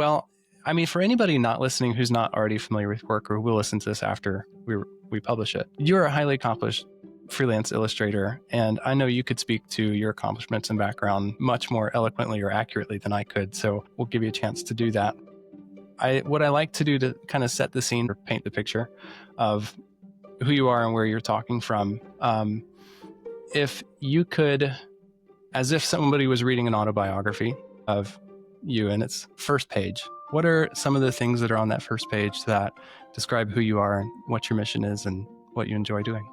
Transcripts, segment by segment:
Well, I mean, for anybody not listening who's not already familiar with work or will listen to this after we publish it, you're a highly accomplished freelance illustrator, and I know you could speak to your accomplishments and background much more eloquently or accurately than I could, so we'll give you a chance to do that. What I like to do to kind of set the scene or paint the picture of who you are and where you're talking from, if you could, as if somebody was reading an autobiography of you in its first page, what are some of the things that are on that first page that describe who you are and what your mission is and what you enjoy doing?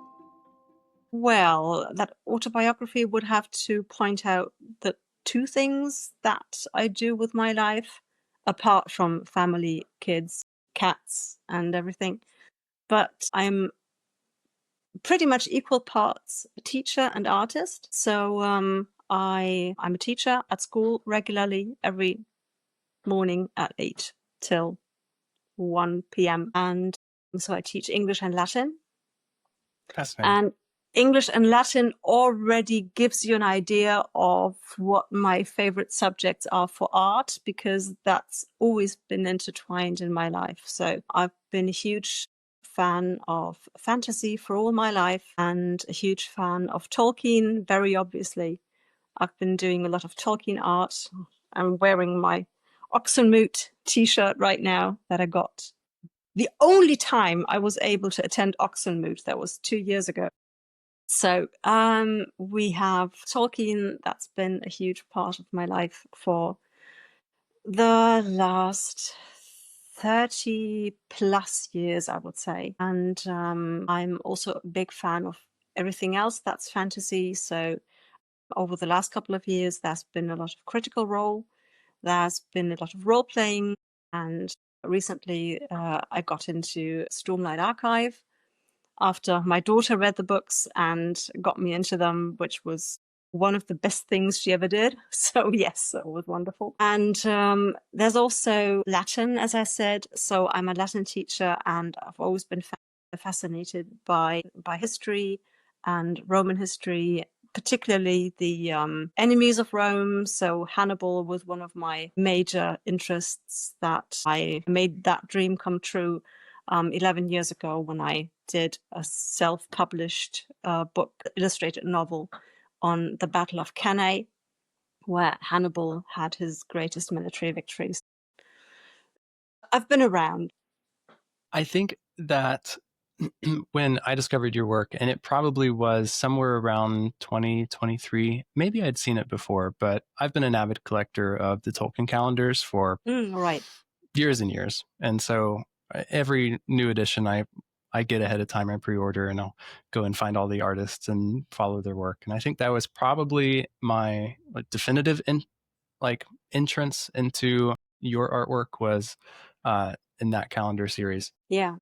Well, that autobiography would have to point out the two things that I do with my life, apart from family, kids, cats, and everything. But I'm pretty much equal parts teacher and artist. So I'm a teacher at school regularly every morning at 8 till 1 p.m. And so I teach English and Latin. Fascinating. And English and Latin already gives you an idea of what my favorite subjects are for art, because that's always been intertwined in my life. So I've been a huge fan of fantasy for all my life and a huge fan of Tolkien, very obviously. I've been doing a lot of Tolkien art. I'm wearing my Oxenmoot t-shirt right now that I got. The only time I was able to attend Oxenmoot, that was 2 years ago. So we have Tolkien. That's been a huge part of my life for the last 30 plus years, I would say. And I'm also a big fan of everything else that's fantasy. So over the last couple of years, there's been a lot of Critical Role. There's been a lot of role playing. And recently I got into Stormlight Archive after my daughter read the books and got me into them, which was one of the best things she ever did. So yes, it was wonderful. And there's also Latin, as I said. So I'm a Latin teacher, and I've always been fascinated by history and Roman history, particularly the enemies of Rome. So Hannibal was one of my major interests that I made that dream come true 11 years ago when I did a self-published book, illustrated novel on the Battle of Cannae, where Hannibal had his greatest military victories. I've been around. I think that when I discovered your work, and it probably was somewhere around 2023, maybe I'd seen it before, but I've been an avid collector of the Tolkien calendars for Right. years and years. And so every new edition I get ahead of time, I pre-order, and I'll go and find all the artists and follow their work. And I think that was probably my definitive entrance into your artwork was in that calendar series. Yeah.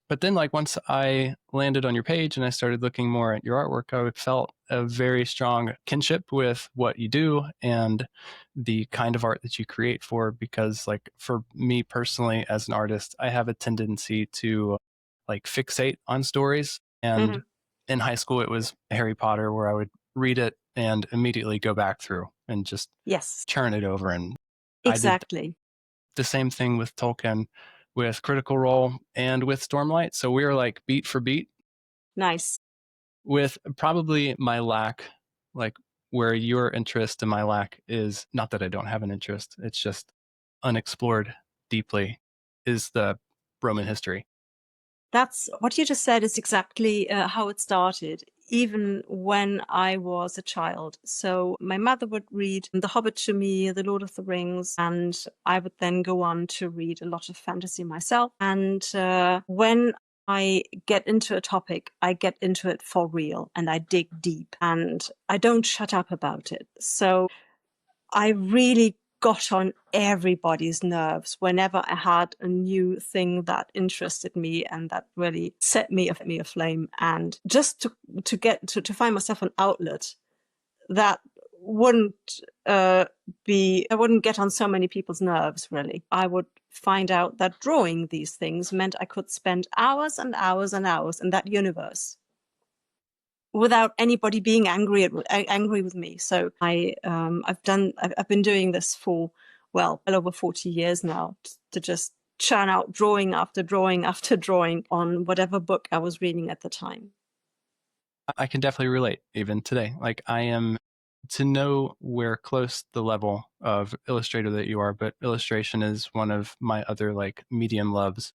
But then once I landed on your page and I started looking more at your artwork, I felt a very strong kinship with what you do and the kind of art that you create because for me personally as an artist, I have a tendency to fixate on stories. And in high school, it was Harry Potter, where I would read it and immediately go back through and just churn it over. And exactly. I did the same thing with Tolkien, with Critical Role, and with Stormlight. So we were beat for beat. Nice. With probably my lack, where your interest and my lack is not that I don't have an interest, it's just unexplored deeply, is the Roman history. That's what you just said is exactly how it started, even when I was a child. So my mother would read The Hobbit to me, The Lord of the Rings, and I would then go on to read a lot of fantasy myself. And when I get into a topic, I get into it for real and I dig deep and I don't shut up about it. So I really got on everybody's nerves whenever I had a new thing that interested me and that really set me aflame. And just to get to find myself an outlet that wouldn't I wouldn't get on so many people's nerves, really. I would find out that drawing these things meant I could spend hours and hours and hours in that universe without anybody being angry with me. So I've been doing this for well over 40 years now, to just churn out drawing after drawing after drawing on whatever book I was reading at the time. I can definitely relate even today. Like I am to know where close the level of illustrator that you are, but illustration is one of my other like medium loves.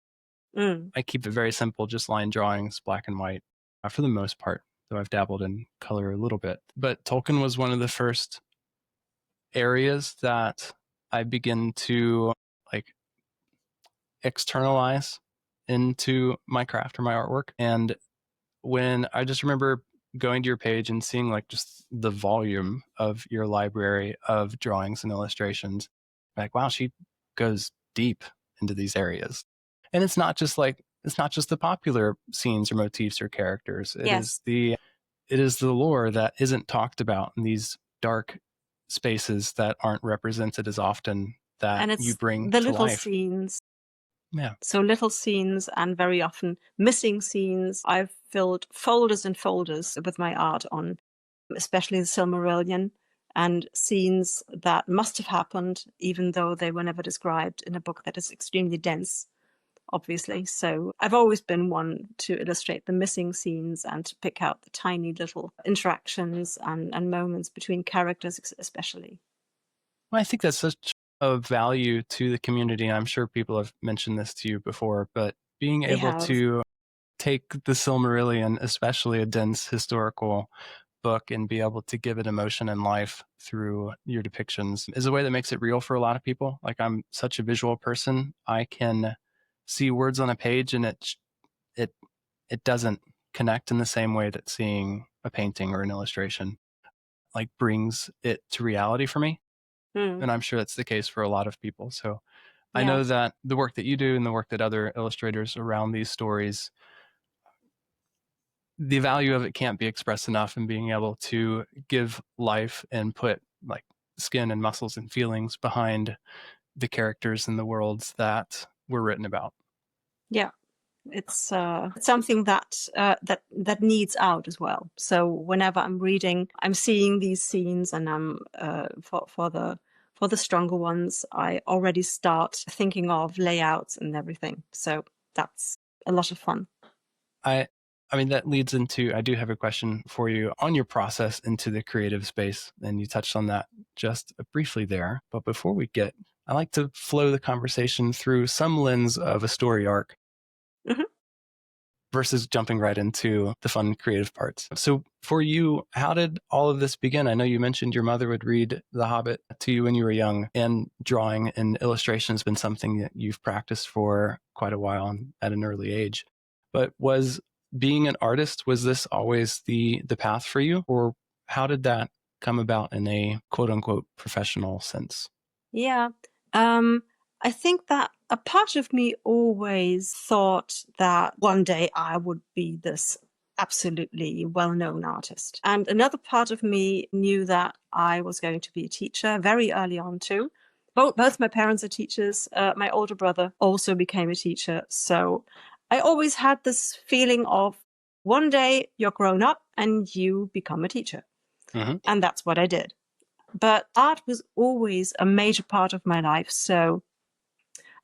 I keep it very simple, just line drawings, black and white, for the most part, though I've dabbled in color a little bit. But Tolkien was one of the first areas that I begin to like externalize into my craft or my artwork. And when I just remember going to your page and seeing like just the volume of your library of drawings and illustrations, like, wow, she goes deep into these areas. And it's not just the popular scenes or motifs or characters. It is the lore that isn't talked about in these dark spaces that aren't represented as often that And it's you bring the to little life. scenes. Yeah. So little scenes and very often missing scenes. I've filled folders and folders with my art on, especially the Silmarillion, and scenes that must have happened, even though they were never described in a book that is extremely dense, obviously. So I've always been one to illustrate the missing scenes and to pick out the tiny little interactions and moments between characters, especially. Well, I think that's such a value to the community. I'm sure people have mentioned this to you before, but being They able have. to take the Silmarillion, especially a dense historical book, and be able to give it emotion and life through your depictions is a way that makes it real for a lot of people. Like I'm such a visual person. I can see words on a page and it doesn't connect in the same way that seeing a painting or an illustration like brings it to reality for me. And I'm sure that's the case for a lot of people. So I know Yes. that the work that you do and the work that other illustrators around these stories, the value of it can't be expressed enough in being able to give life and put like skin and muscles and feelings behind the characters and the worlds that were written about. Yeah. It's something that that needs out as well. So whenever I'm reading, I'm seeing these scenes, and I'm for the stronger ones, I already start thinking of layouts and everything. So that's a lot of fun. I mean, that leads into, I do have a question for you on your process into the creative space. And you touched on that just briefly there. But before we get, I like to flow the conversation through some lens of a story arc versus jumping right into the fun creative parts. So for you, how did all of this begin? I know you mentioned your mother would read The Hobbit to you when you were young, and drawing and illustration has been something that you've practiced for quite a while and at an early age. But was being an artist, was this always the path for you? Or how did that come about in a quote unquote professional sense? Yeah. I think that a part of me always thought that one day I would be this absolutely well-known artist. And another part of me knew that I was going to be a teacher very early on too. Both my parents are teachers. My older brother also became a teacher. So I always had this feeling of one day you're grown up and you become a teacher. And that's what I did. But art was always a major part of my life. So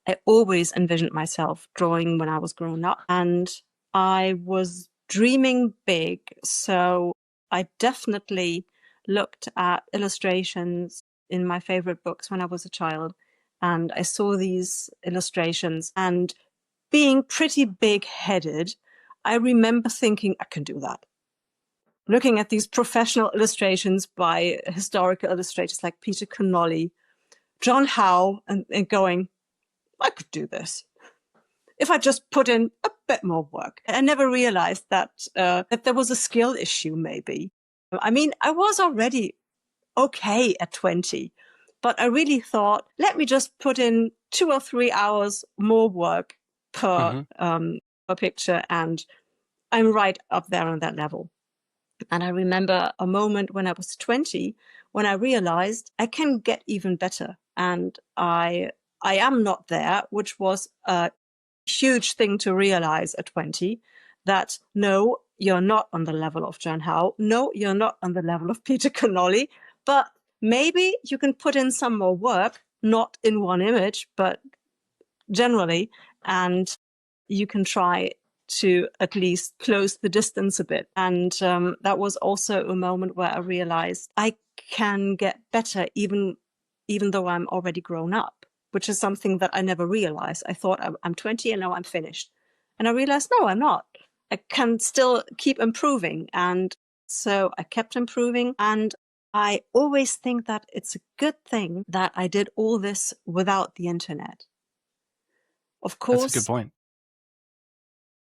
I always envisioned myself drawing when I was growing up. And I was dreaming big. So I definitely looked at illustrations in my favorite books when I was a child. And I saw these illustrations, and being pretty big headed, I remember thinking, I can do that. Looking at these professional illustrations by historical illustrators like Peter Connolly, John Howe, and going, I could do this if I just put in a bit more work. I never realized that that there was a skill issue, maybe. I mean, I was already okay at 20, but I really thought, let me just put in 2 or 3 hours more work per picture, and I'm right up there on that level. And I remember a moment when I was 20, when I realized I can get even better. And I am not there, which was a huge thing to realize at 20, that no, you're not on the level of John Howe. No, you're not on the level of Peter Connolly, but maybe you can put in some more work not in one image, but generally, and you can try to at least close the distance a bit. And that was also a moment where I realized I can get better even though I'm already grown up, which is something that I never realized. I thought I'm 20 and now I'm finished. And I realized, no, I'm not. I can still keep improving. And so I kept improving. And I always think that it's a good thing that I did all this without the internet. Of That's a good course, point.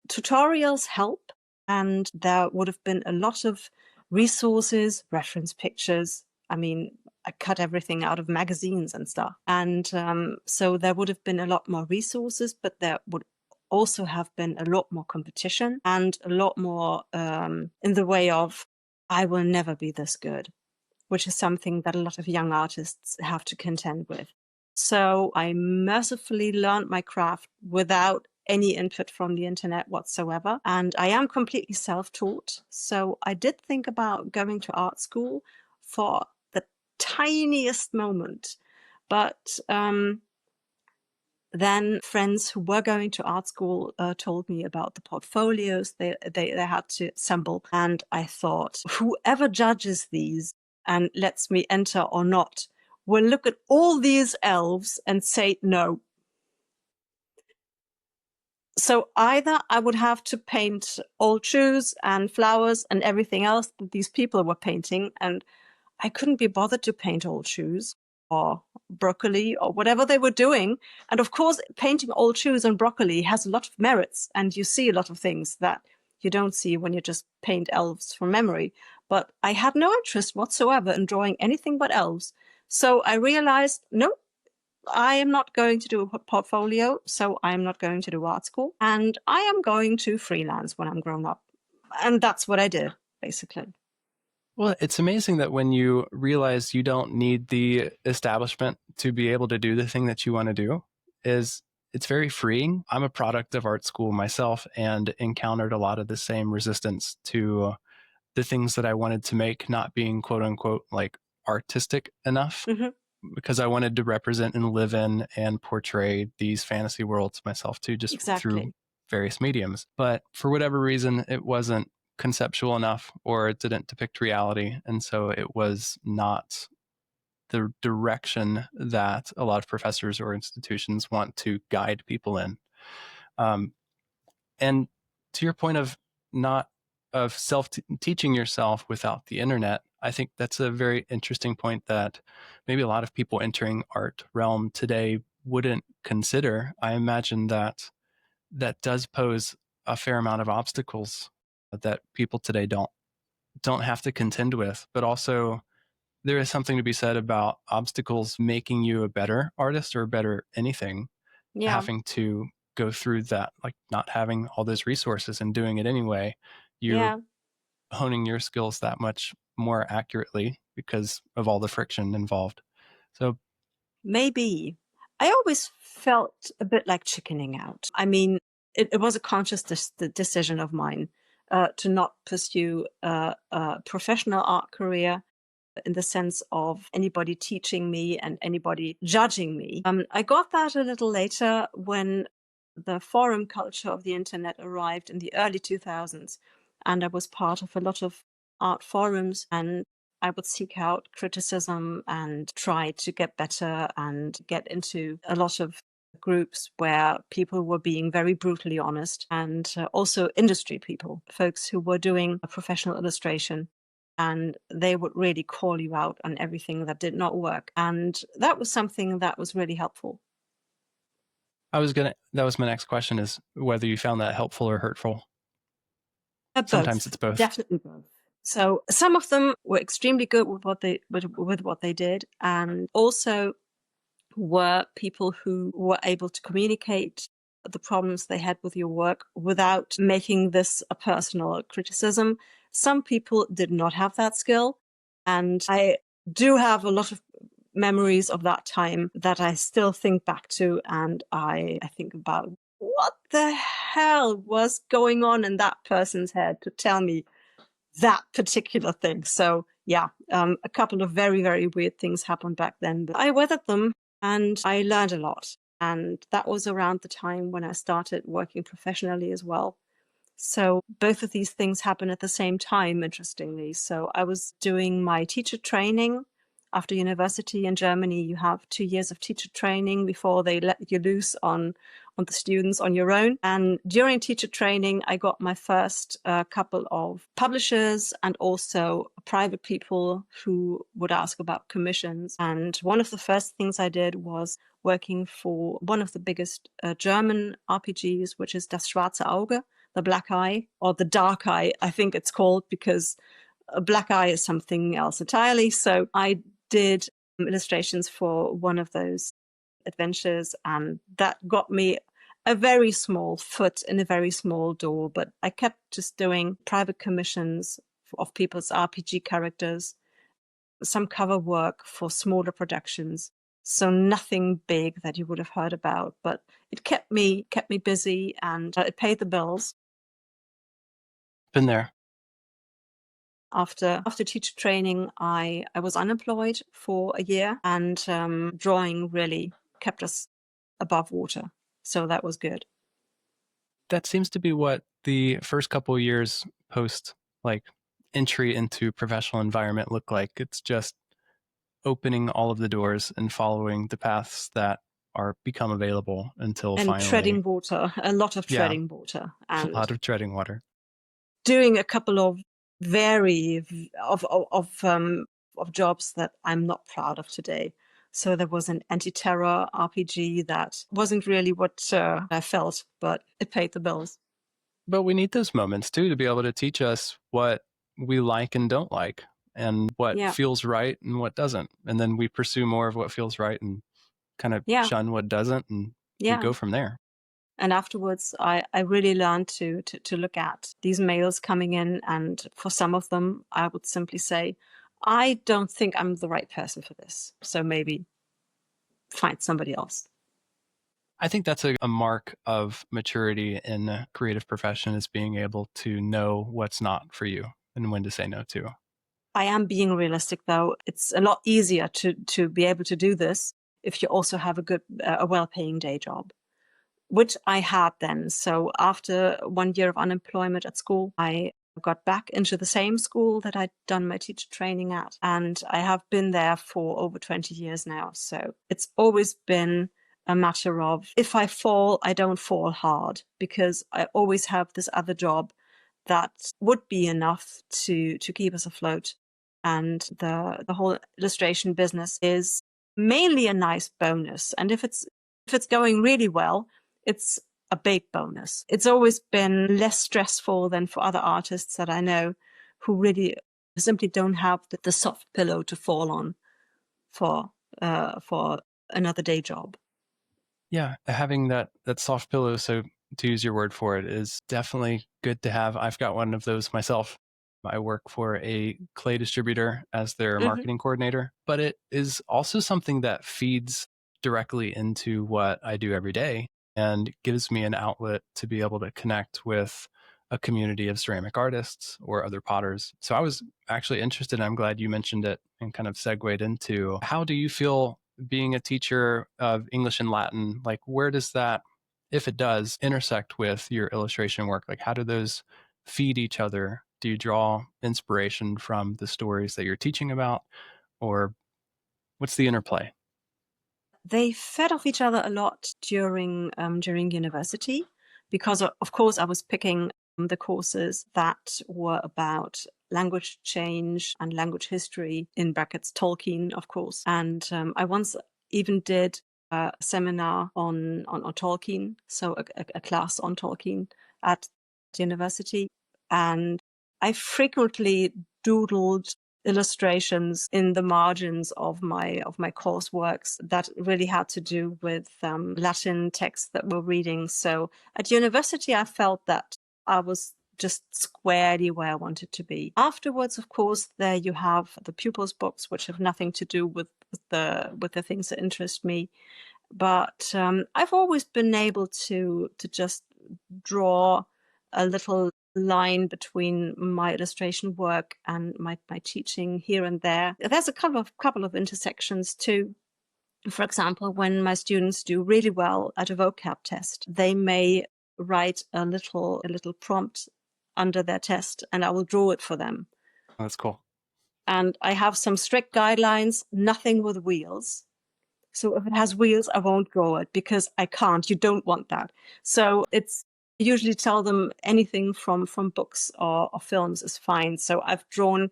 tutorials help, and there would have been a lot of resources, reference pictures. I mean, I cut everything out of magazines and stuff. And so there would have been a lot more resources, but there would also have been a lot more competition and a lot more in the way of, I will never be this good, which is something that a lot of young artists have to contend with. So I mercifully learned my craft without any input from the internet whatsoever. And I am completely self-taught. So I did think about going to art school for the tiniest moment. But then friends who were going to art school told me about the portfolios they had to assemble. And I thought, whoever judges these and lets me enter or not will look at all these elves and say no. So either I would have to paint old shoes and flowers and everything else that these people were painting, and I couldn't be bothered to paint old shoes or broccoli or whatever they were doing. And of course, painting old shoes and broccoli has a lot of merits, and you see a lot of things that you don't see when you just paint elves from memory. But I had no interest whatsoever in drawing anything but elves. So I realized, no, I am not going to do a portfolio, so I am not going to do art school, and I am going to freelance when I'm grown up. And that's what I did, basically. Well, it's amazing that when you realize you don't need the establishment to be able to do the thing that you want to do, it's very freeing. I'm a product of art school myself and encountered a lot of the same resistance to the things that I wanted to make not being quote unquote like artistic enough. Mm-hmm. Because I wanted to represent and live in and portray these fantasy worlds myself too, just through Exactly. various mediums. But for whatever reason, it wasn't conceptual enough or it didn't depict reality. And so it was not the direction that a lot of professors or institutions want to guide people in. And to your point of not of self-teaching yourself without the internet, I think that's a very interesting point that maybe a lot of people entering art realm today wouldn't consider. I imagine that that does pose a fair amount of obstacles that people today don't have to contend with, but also there is something to be said about obstacles making you a better artist or a better anything, Yeah. having to go through that, like not having all those resources and doing it anyway. You're Yeah. honing your skills that much more accurately because of all the friction involved. So Maybe. I always felt a bit like chickening out. I mean, it was a conscious decision of mine to not pursue a professional art career in the sense of anybody teaching me and anybody judging me. I got that a little later when the forum culture of the internet arrived in the early 2000s, and I was part of a lot of art forums, and I would seek out criticism and try to get better and get into a lot of groups where people were being very brutally honest, and also industry people, folks who were doing a professional illustration, and they would really call you out on everything that did not work. And that was something that was really helpful. that was my next question, is whether you found that helpful or hurtful. Sometimes Both, it's both. definitely both. So some of them were extremely good with what they did, and also were people who were able to communicate the problems they had with your work without making this a personal criticism. Some people did not have that skill, and I do have a lot of memories of that time that I still think back to, and I think about what the hell was going on in that person's head to tell me that particular thing. So yeah, a couple of very, very weird things happened back then, but I weathered them and I learned a lot. And that was around the time when I started working professionally as well. So both of these things happen at the same time, interestingly. So I was doing my teacher training. After university in Germany, you have 2 years of teacher training before they let you loose on the students on your own. And during teacher training, I got my first couple of publishers and also private people who would ask about commissions. And one of the first things I did was working for one of the biggest German RPGs, which is Das Schwarze Auge, the Black Eye, or the Dark Eye, I think it's called, because a Black Eye is something else entirely. So I did illustrations for one of those adventures, and that got me a very small foot in a very small door. But I kept just doing private commissions of people's RPG characters, some cover work for smaller productions. So nothing big that you would have heard about, but it kept me busy, and it paid the bills. Been there. After teacher training, I was unemployed for a year, and drawing really kept us above water. So that was good. That seems to be what the first couple of years post like entry into professional environment look like. It's just opening all of the doors and following the paths that are become available until And finally, treading water, a lot of yeah, treading water, a and lot of treading water. doing a couple of of jobs that I'm not proud of today. So there was an anti-terror RPG that wasn't really what I felt, but it paid the bills. But we need those moments too to be able to teach us what we like and don't like, and what Yeah, feels right and what doesn't. And then we pursue more of what feels right and kind of yeah, shun what doesn't, and we yeah. go from there. And afterwards, I really learned to look at these mails coming in, and for some of them, I would simply say, I don't think I'm the right person for this. So maybe find somebody else. I think that's a mark of maturity in a creative profession, is being able to know what's not for you and when to say no to. I am being realistic, though. It's a lot easier to be able to do this if you also have a well-paying day job, which I had then. So after 1 year of unemployment at school, I got back into the same school that I'd done my teacher training at, and I have been there for over 20 years now. So it's always been a matter of, if I fall, I don't fall hard, because I always have this other job that would be enough to keep us afloat. And the whole illustration business is mainly a nice bonus. And if it's going really well, it's a big bonus. It's always been less stressful than for other artists that I know, who really simply don't have the soft pillow to fall on for another day job. Yeah, having that soft pillow, so to use your word for it, is definitely good to have. I've got one of those myself. I work for a clay distributor as their Hmm. marketing coordinator, but it is also something that feeds directly into what I do every day and gives me an outlet to be able to connect with a community of ceramic artists or other potters. So I was actually interested, and I'm glad you mentioned it and kind of segued into, how do you feel being a teacher of English and Latin? Like, where does that, if it does, intersect with your illustration work? Like, how do those feed each other? Do you draw inspiration from the stories that you're teaching about, or what's the interplay? They fed off each other a lot during university, because of course I was picking the courses that were about language change and language history, in brackets Tolkien, of course. And I once even did a seminar on Tolkien, so a class on Tolkien at university. And I frequently doodled illustrations in the margins of my courseworks that really had to do with Latin texts that we're reading. So at university, I felt that I was just squarely where I wanted to be. Afterwards, of course, there you have the pupils' books, which have nothing to do with the things that interest me. But I've always been able to just draw a little line between my illustration work and my teaching here and there. There's a couple of intersections too. For example, when my students do really well at a vocab test, they may write a little prompt under their test, and I will draw it for them. That's cool. And I have some strict guidelines, nothing with wheels. So if it has wheels, I won't draw it because I can't. You don't want that. So it's I usually tell them anything from books or films is fine. So I've drawn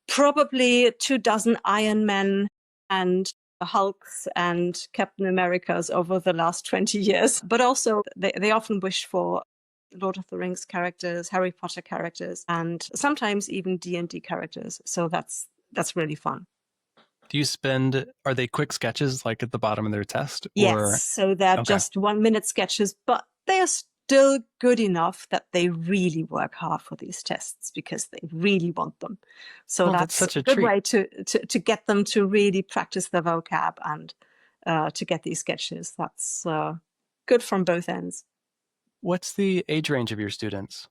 probably 24 Iron Men and Hulks and Captain Americas over the last 20 years. But also they often wish for Lord of the Rings characters, Harry Potter characters, and sometimes even D&D characters. So that's really fun. Are they quick sketches like at the bottom of their test? Yes, so they're just 1 minute sketches, but they are still good enough that they really work hard for these tests because they really want them. So that's such a good treat. way to get them to really practice their vocab and to get these sketches. That's good from both ends. What's the age range of your students?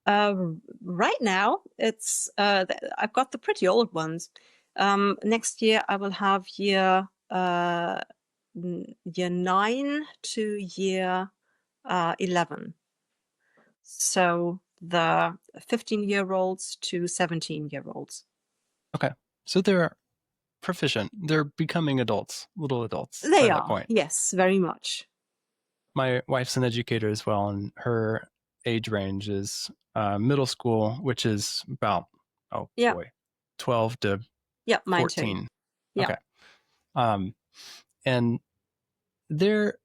Right now, it's I've got the pretty old ones. Next year, I will have year 9 to year 11. So the 15-year-olds to 17-year-olds. Okay, so they're proficient. They're becoming adults, little adults. They by are, that point. yes, very much. My wife's an educator as well, and her age range is middle school, which is about 12 to 14. Mine too. Yeah. Okay. And they're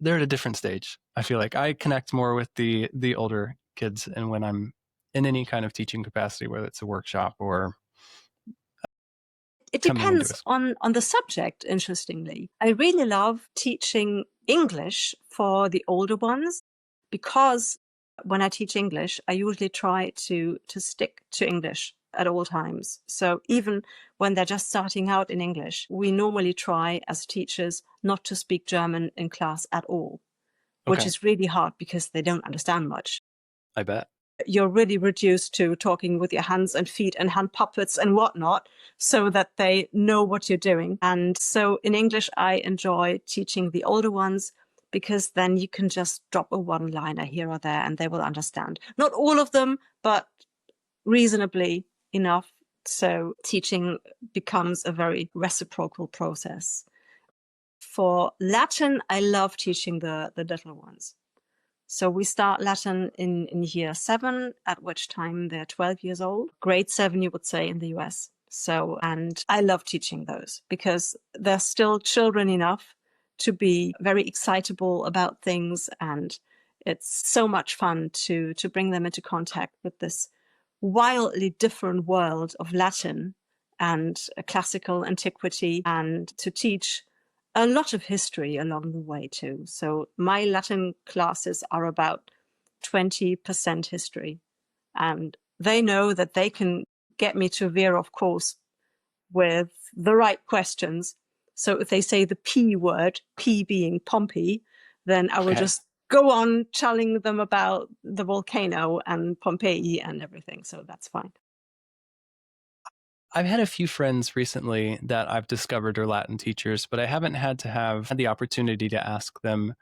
at a different stage. I feel like I connect more with the older kids, and when I'm in any kind of teaching capacity, whether it's a workshop or it depends on the subject, interestingly. I really love teaching English for the older ones because when I teach English, I usually try to stick to English at all times. So even when they're just starting out in English, we normally try as teachers not to speak German in class at all, which is really hard because they don't understand much. I bet. You're really reduced to talking with your hands and feet and hand puppets and whatnot so that they know what you're doing. And so in English, I enjoy teaching the older ones because then you can just drop a one-liner here or there and they will understand. Not all of them, but reasonably enough. So teaching becomes a very reciprocal process. For Latin, I love teaching the little ones. So we start Latin in year 7, at which time they're 12 years old. Grade 7, you would say, in the US. So, and I love teaching those because they're still children enough to be very excitable about things. And it's so much fun to bring them into contact with this wildly different world of Latin and classical antiquity, and to teach a lot of history along the way too. So my Latin classes are about 20% history, and they know that they can get me to veer off course with the right questions. So if they say the P word, P being Pompey, then I will just go on telling them about the volcano and Pompeii and everything. So that's fine. I've had a few friends recently that I've discovered are Latin teachers, but I haven't had the opportunity to ask them,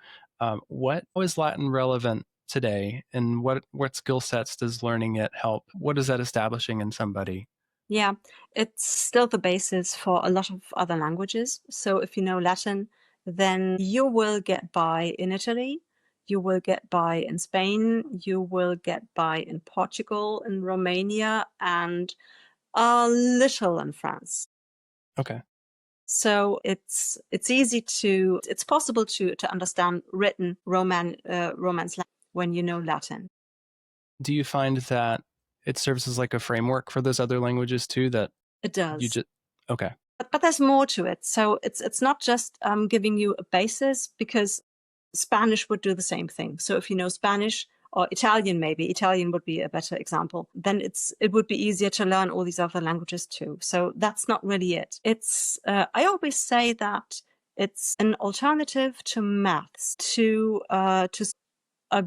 what is Latin relevant today, and what skill sets does learning it help? What is that establishing in somebody? Yeah, it's still the basis for a lot of other languages. So if you know Latin, then you will get by in Italy, you will get by in Spain, you will get by in Portugal, in Romania, and a little in France. Okay. So it's possible to understand written Romance when you know Latin. Do you find that it serves as like a framework for those other languages too? That it does. Okay. But there's more to it. So it's not just giving you a basis, because Spanish would do the same thing. So if you know Spanish, or Italian, maybe Italian would be a better example, then it would be easier to learn all these other languages too. So that's not really it. It's I always say that it's an alternative to maths, to a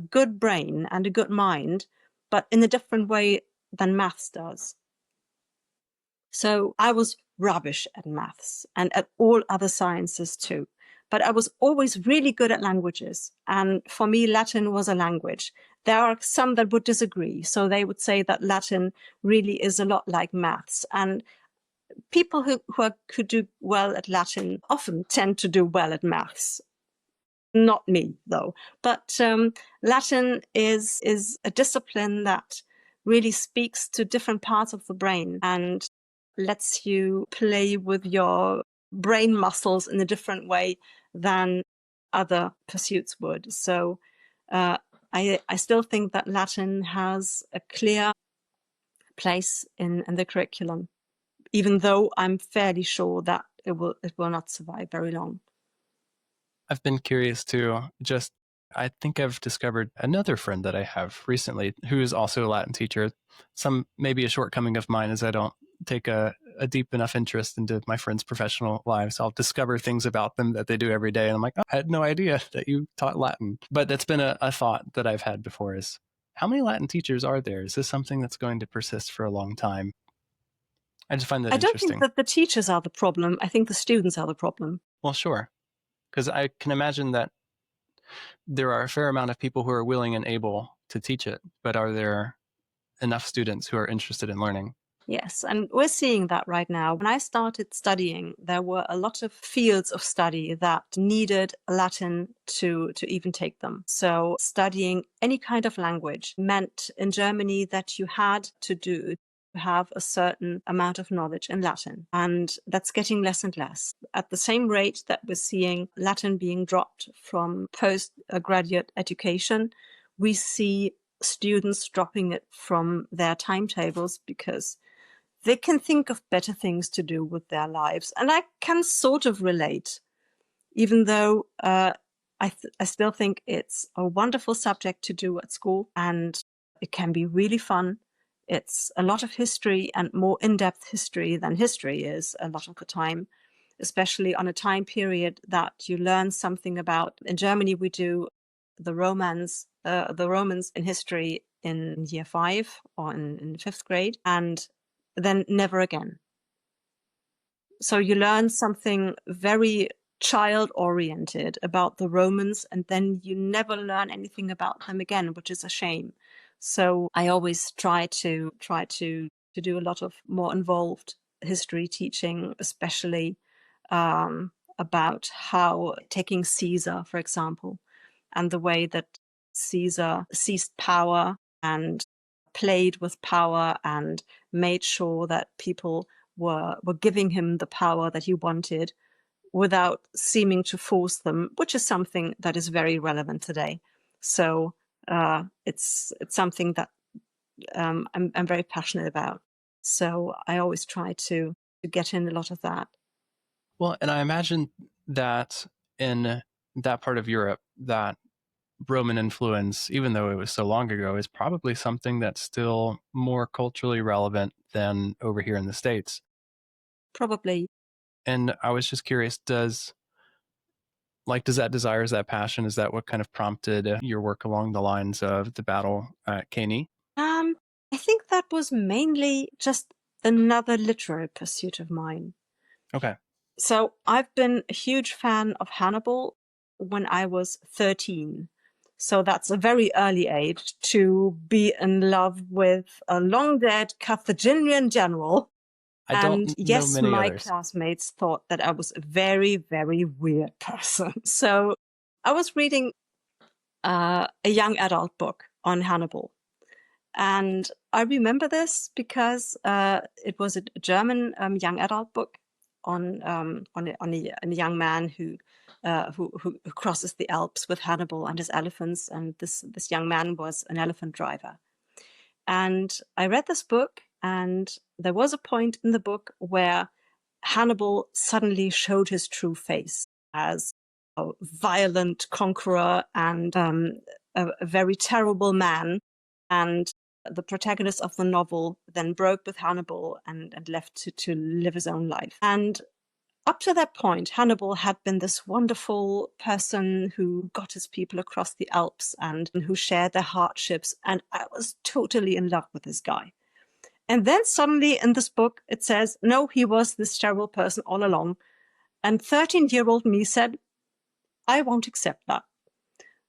good brain and a good mind, but in a different way than maths does. So I was rubbish at maths and at all other sciences too. But I was always really good at languages. And for me, Latin was a language. There are some that would disagree. So they would say that Latin really is a lot like maths. And people who do well at Latin often tend to do well at maths. Not me, though. But Latin is a discipline that really speaks to different parts of the brain and lets you play with your brain muscles in a different way than other pursuits would. So I still think that Latin has a clear place in the curriculum, even though I'm fairly sure that it will not survive very long. I've been curious too. I think I've discovered another friend that I have recently who is also a Latin teacher. Some maybe a shortcoming of mine is I don't take a deep enough interest into my friends' professional lives. I'll discover things about them that they do every day. And I'm like, oh, I had no idea that you taught Latin. But that's been a thought that I've had before is how many Latin teachers are there? Is this something that's going to persist for a long time? I just find that I don't think interesting. that the teachers are the problem. I think the students are the problem. Well, sure. Because I can imagine that there are a fair amount of people who are willing and able to teach it, but are there enough students who are interested in learning? Yes, and we're seeing that right now. When I started studying, there were a lot of fields of study that needed Latin to even take them. So studying any kind of language meant in Germany that you had to have a certain amount of knowledge in Latin. And that's getting less and less. At the same rate that we're seeing Latin being dropped from postgraduate education, we see students dropping it from their timetables because they can think of better things to do with their lives. And I can sort of relate, even though I still think it's a wonderful subject to do at school and it can be really fun. It's a lot of history and more in-depth history than history is a lot of the time, especially on a time period that you learn something about. In Germany, we do the Romans in history in year 5 or in 5th grade, and then never again. So you learn something very child-oriented about the Romans, and then you never learn anything about them again, which is a shame. So I always try to do a lot of more involved history teaching, especially about how taking Caesar, for example, and the way that Caesar seized power and played with power and made sure that people were giving him the power that he wanted without seeming to force them, which is something that is very relevant today. So it's something that I'm very passionate about. So I always try to get in a lot of that. Well, and I imagine that in that part of Europe, that Roman influence, even though it was so long ago, is probably something that's still more culturally relevant than over here in the States. Probably. And I was just curious, does that desire, is that passion, is that what kind of prompted your work along the lines of the battle at Caney? I think that was mainly just another literary pursuit of mine. Okay. So I've been a huge fan of Hannibal when I was 13. So that's a very early age to be in love with a long dead Carthaginian general. I And don't know yes, many my others. classmates thought that I was a very, very weird person. So I was reading a young adult book on Hannibal. And I remember this because it was a German young adult book on a young man who crosses the Alps with Hannibal and his elephants, and this young man was an elephant driver. And I read this book, and there was a point in the book where Hannibal suddenly showed his true face as a violent conqueror and a very terrible man. And the protagonist of the novel then broke with Hannibal and left to live his own life. And up to that point, Hannibal had been this wonderful person who got his people across the Alps and who shared their hardships. And I was totally in love with this guy. And then suddenly in this book, it says, no, he was this terrible person all along. And 13-year-old me said, I won't accept that.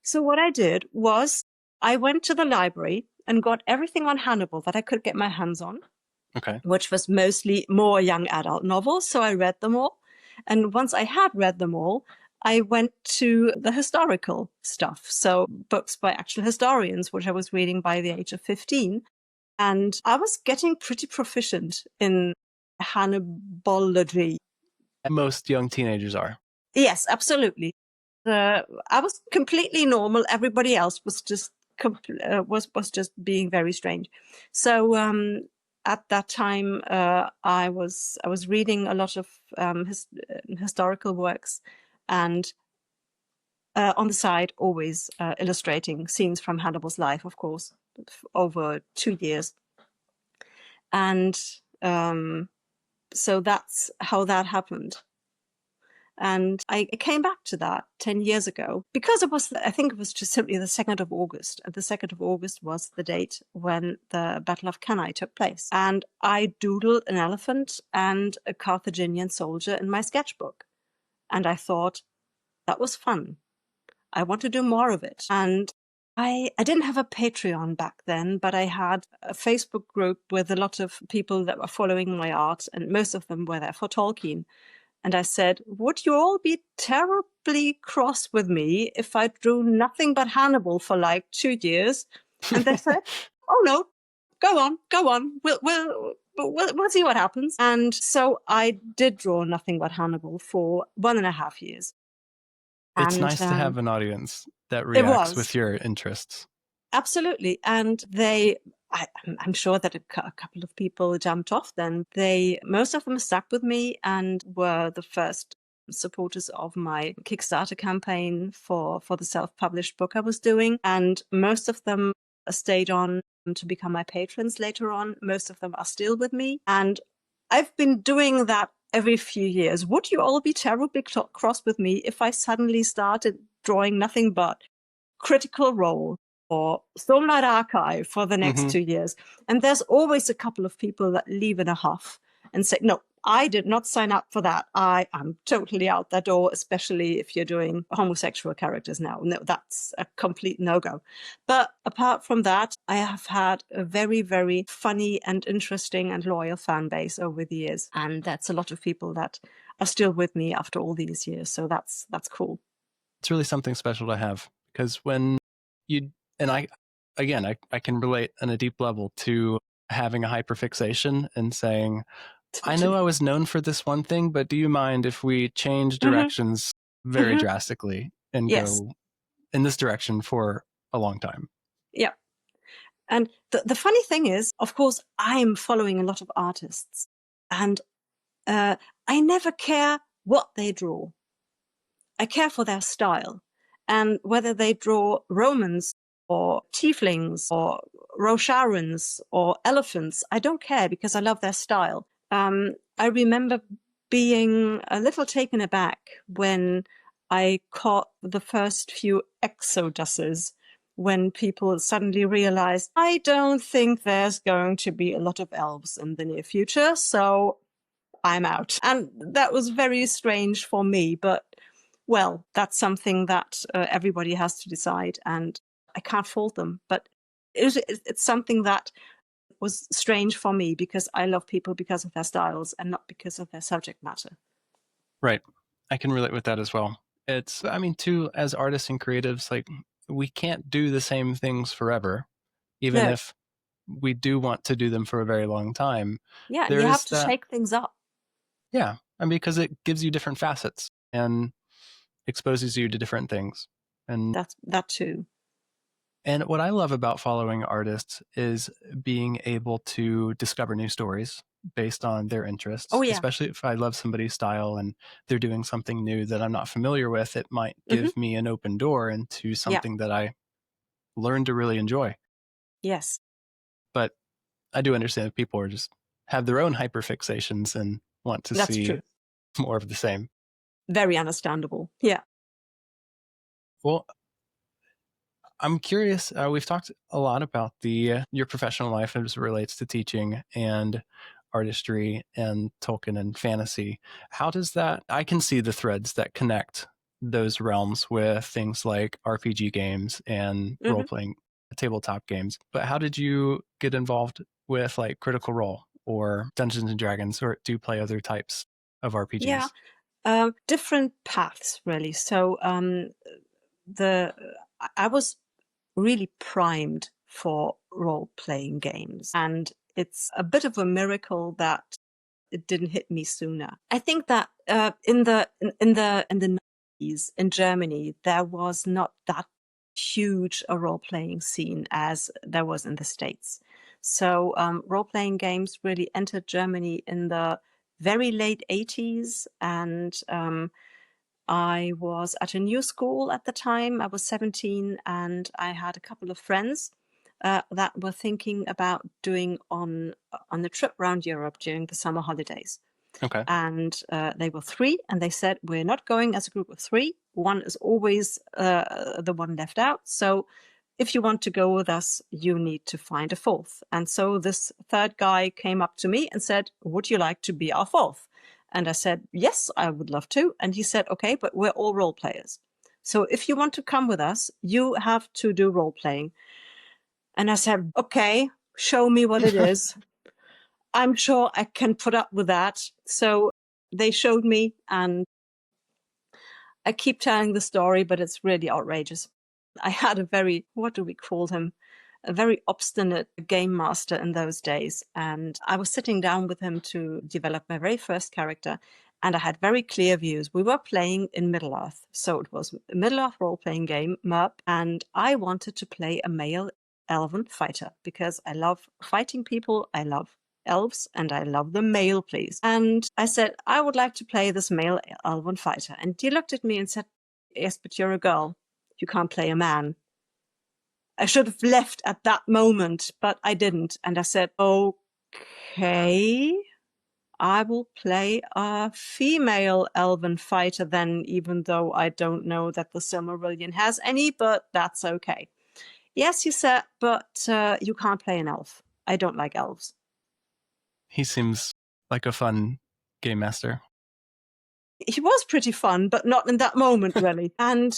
So what I did was I went to the library and got everything on Hannibal that I could get my hands on, Okay. which was mostly more young adult novels. So I read them all. And once I had read them all, I went to the historical stuff. So books by actual historians, which I was reading by the age of 15. And I was getting pretty proficient in Hannibalology. Most young teenagers are. Yes, absolutely. I was completely normal. Everybody else was just was just being very strange. So at that time, I was reading a lot of historical works, and on the side, always illustrating scenes from Hannibal's life, of course, over 2 years. And so that's how that happened. And I came back to that 10 years ago because I think it was just simply the 2nd of August. And the 2nd of August was the date when the Battle of Cannae took place. And I doodled an elephant and a Carthaginian soldier in my sketchbook. And I thought, that was fun. I want to do more of it. And I didn't have a Patreon back then, but I had a Facebook group with a lot of people that were following my art, and most of them were there for Tolkien. And I said, would you all be terribly cross with me if I drew nothing but Hannibal for like 2 years? And they said, oh no, go on. We'll see what happens. And so I did draw nothing but Hannibal for 1.5 years. It's And nice to have an audience that it reacts was. with your interests. Absolutely. And I'm sure that a couple of people jumped off then. Most of them stuck with me and were the first supporters of my Kickstarter campaign for the self-published book I was doing. And most of them stayed on to become my patrons later on. Most of them are still with me. And I've been doing that every few years. Would you all be terribly cross with me if I suddenly started drawing nothing but Critical Role or Stormlight Archive for the next 2 years? And there's always a couple of people that leave in a huff and say, no, I did not sign up for that. I am totally out that door, especially if you're doing homosexual characters now. No, that's a complete no-go. But apart from that, I have had a very, very funny and interesting and loyal fan base over the years. And that's a lot of people that are still with me after all these years. So that's cool. It's really something special to have, because when you, and I can relate on a deep level to having a hyperfixation and saying, I know I was known for this one thing, but do you mind if we change directions very drastically and go in this direction for a long time? Yeah. And the funny thing is, of course, I'm following a lot of artists, and I never care what they draw. I care for their style, and whether they draw Romans or tieflings or Rosharans or elephants, I don't care because I love their style. I remember being a little taken aback when I caught the first few exoduses, when people suddenly realized, I don't think there's going to be a lot of elves in the near future, so I'm out. And that was very strange for me, but well, that's something that everybody has to decide, and I can't fault them. But it's something that was strange for me because I love people because of their styles and not because of their subject matter. Right. I can relate with that as well. I mean, too, as artists and creatives, like, we can't do the same things forever, even if we do want to do them for a very long time. Yeah, and you have to shake things up. Yeah, I mean, because it gives you different facets and exposes you to different things. And that too. And what I love about following artists is being able to discover new stories based on their interests. Oh, yeah. Especially if I love somebody's style and they're doing something new that I'm not familiar with, it might give me an open door into something that I learned to really enjoy. Yes. But I do understand if people have their own hyperfixations and want to see more of the same. Very understandable. Yeah. Well, I'm curious. We've talked a lot about your professional life as it relates to teaching and artistry and Tolkien and fantasy. How does that? I can see the threads that connect those realms with things like RPG games and role Hmm. playing tabletop games. But how did you get involved with like Critical Role or Dungeons and Dragons, or do you play other types of Yeah, RPGs? different paths really. So the I was really primed for role playing games, and it's a bit of a miracle that it didn't hit me sooner. I think that in the 90s in Germany there was not that huge a role playing scene as there was in the States. So role playing games really entered Germany in the very late 80s, and I was at a new school at the time. I was 17, and I had a couple of friends that were thinking about doing on a trip around Europe during the summer holidays. Okay. And they were three, and they said, "We're not going as a group of three. One is always the one left out. So if you want to go with us, you need to find a fourth." And so this third guy came up to me and said, "Would you like to be our fourth?" And I said, "Yes, I would love to." And he said, "Okay, but we're all role players. So if you want to come with us, you have to do role playing." And I said, "Okay, show me what it is. I'm sure I can put up with that." So they showed me, and I keep telling the story, but it's really outrageous. I had a very, what do we call him? A very obstinate game master in those days. And I was sitting down with him to develop my very first character. And I had very clear views. We were playing in Middle Earth. So it was a Middle Earth role playing game, MERP. And I wanted to play a male elven fighter because I love fighting people. I love elves, and I love the male, please. And I said, "I would like to play this male elven fighter." And he looked at me and said, "Yes, but you're a girl. You can't play a man." I should have left at that moment, but I didn't. And I said, "Okay, I will play a female elven fighter then, even though I don't know that the Silmarillion has any, but that's okay." "Yes," he said, "but you can't play an elf. I don't like elves." He seems like a fun game master. He was pretty fun, but not in that moment, really. And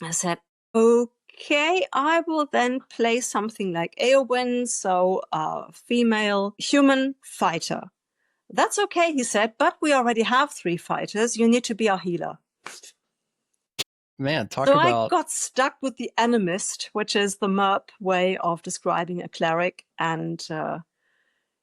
I said, "Okay, I will then play something like Eowyn, so a female human fighter." "That's okay," he said, "but we already have 3 fighters. You need to be our healer." Man, talk So I about got stuck with the animist, which is the MERP way of describing a cleric. And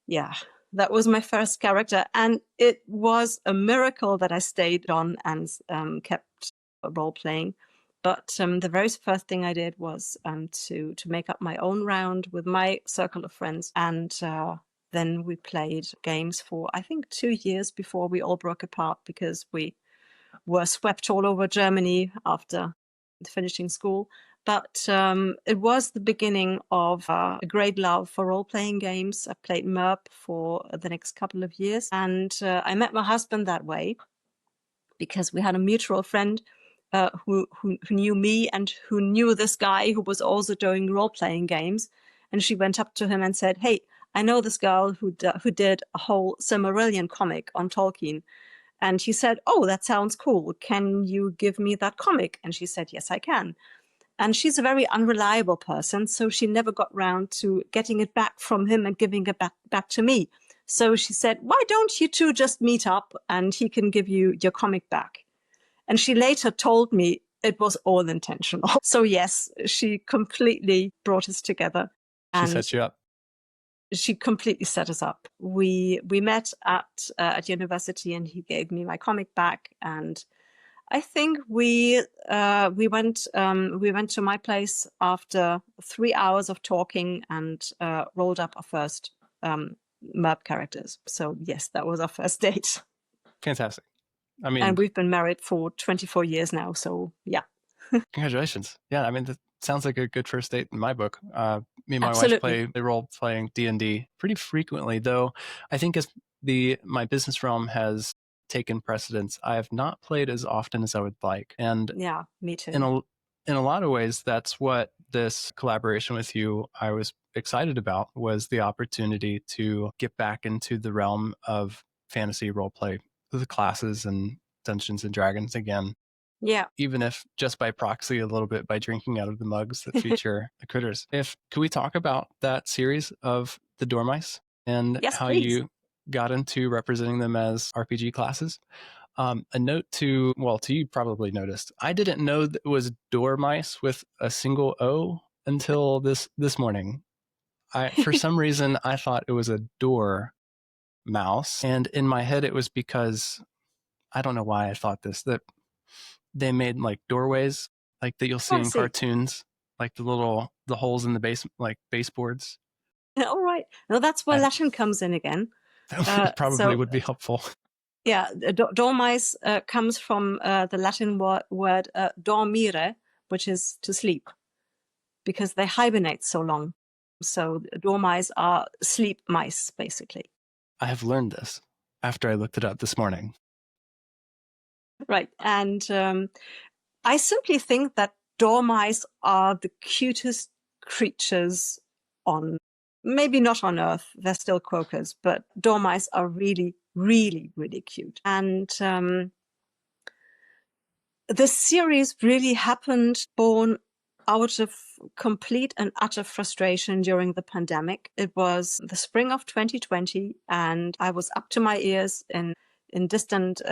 yeah, that was my first character. And it was a miracle that I stayed on and kept role playing. But the very first thing I did was to make up my own round with my circle of friends. And then we played games for, I think, 2 years before we all broke apart because we were swept all over Germany after finishing school. But it was the beginning of a great love for role-playing games. I played MERP for the next couple of years, and I met my husband that way because we had a mutual friend who knew me and who knew this guy who was also doing role-playing games. And she went up to him and said, "Hey, I know this girl who did a whole Silmarillion comic on Tolkien." And he said, "Oh, that sounds cool. Can you give me that comic?" And she said, "Yes, I can." And she's a very unreliable person, so she never got round to getting it back from him and giving it back to me. So she said, "Why don't you two just meet up and he can give you your comic back?" And she later told me it was all intentional. So yes, she completely brought us together. she And set you up. she completely set us up. We met at university, and he gave me my comic back. And I think we went to my place after 3 hours of talking and rolled up our first MERP characters. So yes, that was our first date. Fantastic. I And mean, we've been married for 24 years now. So yeah, congratulations. Yeah, I mean, that sounds like a good first date in my book. Me and my wife absolutely. play the role playing D&D pretty frequently, though I think as my business realm has taken precedence, I have not played as often as I would like. And Yeah, me in too. in a lot of ways, that's what this collaboration with you I was excited about, was the opportunity to get back into the realm of fantasy roleplay, the classes and Dungeons and Dragons again. Yeah. Even if just by proxy a little bit by drinking out of the mugs that feature the critters. Can we talk about that series of the Dormice and Yes, how please. you got into representing them as RPG classes? A note to you probably noticed. I didn't know that it was Dormice with a single O until this morning. For some reason, I thought it was a door mouse. And in my head, it was because I don't know why I thought this, that they made like doorways like that you'll see I in see. cartoons, like the holes in the base, like baseboards. All right. Well, that's where Latin comes in again. That probably would be helpful. Yeah, dormice comes from the Latin word dormire, which is to sleep, because they hibernate so long. So dormice are sleep mice, basically. I have learned this after I looked it up this morning. Right. And I simply think that dormice are the cutest creatures on, maybe not on Earth, they're still croakers, but dormice are really, really, really cute. And the series really happened born out of complete and utter frustration during the pandemic. It was the spring of 2020, and I was up to my ears in distant